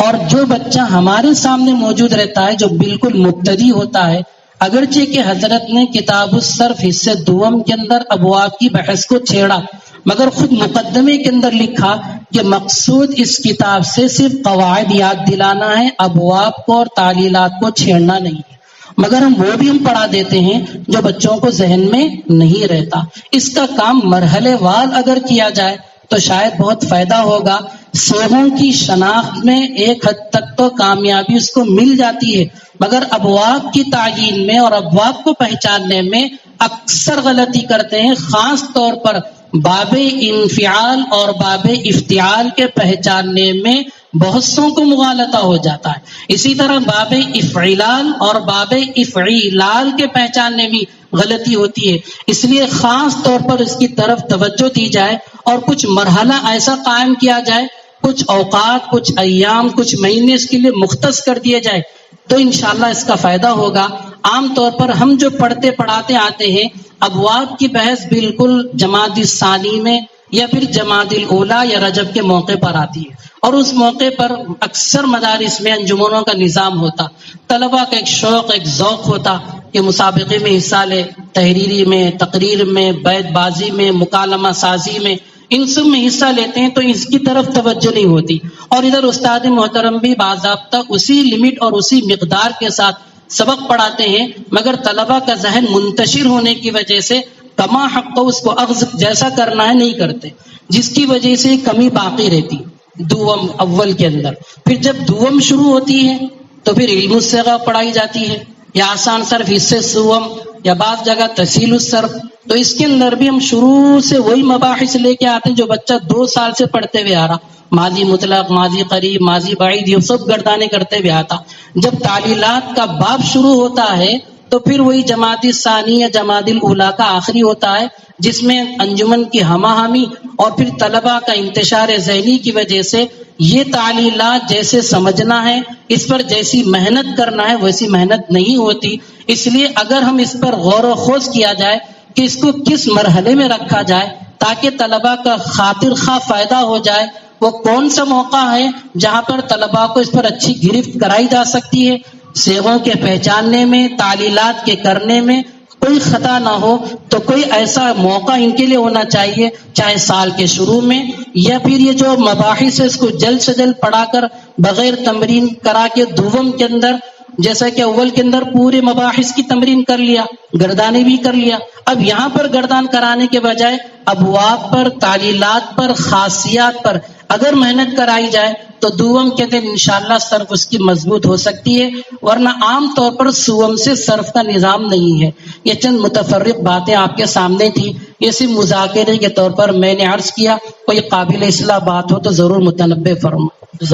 اور جو بچہ ہمارے سامنے موجود رہتا ہے جو بالکل مبتدی ہوتا ہے، اگرچہ کہ حضرت نے کتاب الصرف حصے دوم کے اندر ابواب کی بحث کو چھیڑا، مگر خود مقدمے کے اندر لکھا کہ مقصود اس کتاب سے صرف قواعد یاد دلانا ہے، ابواب کو اور تعلیلات کو چھیڑنا نہیں ہے. مگر وہ بھی ہم پڑھا دیتے ہیں جو بچوں کو ذہن میں نہیں رہتا. اس کا کام مرحلے وار اگر کیا جائے تو شاید بہت فائدہ ہوگا. صیغوں کی شناخت میں ایک حد تک تو کامیابی اس کو مل جاتی ہے، مگر ابواب کی تعیین میں اور ابواب کو پہچاننے میں اکثر غلطی کرتے ہیں. خاص طور پر باب انفعال اور باب افتعال کے پہچاننے میں بہت سوں کو مغالطہ ہو جاتا ہے. اسی طرح باب افعلال اور باب افعیلال کے پہچاننے میں غلطی ہوتی ہے. اس لیے خاص طور پر اس کی طرف توجہ دی جائے اور کچھ مرحلہ ایسا قائم کیا جائے، کچھ اوقات، کچھ ایام، کچھ مہینے اس کے لیے مختص کر دیے جائے تو انشاءاللہ اس کا فائدہ ہوگا. عام طور پر ہم جو پڑھتے پڑھاتے آتے ہیں، ابواب کی بحث بالکل جمادی الثانی میں یا پھر جمادی الاولیٰ یا رجب کے موقع پر آتی ہے، اور اس موقع پر اکثر مدارس میں انجمنوں کا نظام ہوتا، طلبہ کا ایک شوق، ایک ذوق ہوتا کہ مسابقے میں حصہ لے، تحریری میں، تقریر میں، بیت بازی میں، مکالمہ سازی میں، ان سب میں حصہ لیتے ہیں تو اس کی طرف توجہ نہیں ہوتی. اور ادھر استاد محترم بھی باضابطہ اسی لمٹ اور اسی مقدار کے ساتھ سبق پڑھاتے ہیں، مگر طلبہ کا ذہن منتشر ہونے کی وجہ سے کما حق کو اس کو اخذ جیسا کرنا ہے نہیں کرتے، جس کی وجہ سے کمی باقی رہتی دوم اول کے اندر. پھر جب دوم شروع ہوتی ہے تو پھر علم الصیغہ پڑھائی جاتی ہے، یا آسان صرف حصے سوم، یا بعض جگہ تحصیل الصرف. تو اس کے اندر بھی ہم شروع سے وہی مباحث لے کے آتے ہیں جو بچہ 2 سال سے پڑھتے ہوئے آ رہا، ماضی مطلق، ماضی قریب، ماضی بعید، یہ سب گردانے کرتے ہوئے آتا. جب تعلیلات کا باب شروع ہوتا ہے تو پھر وہی جماعت ثانی یا جماعت الاولیٰ کا آخری ہوتا ہے، جس میں انجمن کی ہمہ ہمی اور پھر طلبہ کا انتشار ذہنی کی وجہ سے یہ تعلیلات جیسے سمجھنا ہے، اس پر جیسی محنت کرنا ہے ویسی محنت نہیں ہوتی. اس لیے اگر ہم اس پر غور و خوض کیا جائے کہ اس کو کس مرحلے میں رکھا جائے تاکہ طلبہ کا خاطر خواہ فائدہ ہو جائے، وہ کون سا موقع ہے جہاں پر طلبہ کو اس پر اچھی گرفت کرائی جا سکتی ہے، صیغوں کے پہچاننے میں، تعلیلات کے کرنے میں کوئی خطا نہ ہو، تو کوئی ایسا موقع ان کے لیے ہونا چاہیے، چاہے سال کے شروع میں، یا پھر یہ جو مباحث ہے اس کو جلد سے جلد پڑھا کر بغیر تمرین کرا کے دوم کے اندر، جیسا کہ اول کے اندر پورے مباحث کی تمرین کر لیا، گردانے بھی کر لیا، اب یہاں پر گردان کرانے کے بجائے ابواب پر، تعلیلات پر، خاصیات پر اگر محنت کرائی جائے تو دوم کے دن انشاءاللہ صرف اس کی مضبوط ہو سکتی ہے، ورنہ عام طور پر سوم سے صرف کا نظام نہیں ہے۔ یہ چند متفرق باتیں آپ کے سامنے تھی، یہ صرف مذاکرے کے طور پر میں نے عرض کیا، کوئی قابل اصلاح بات ہو تو ضرور متنبہ فرما۔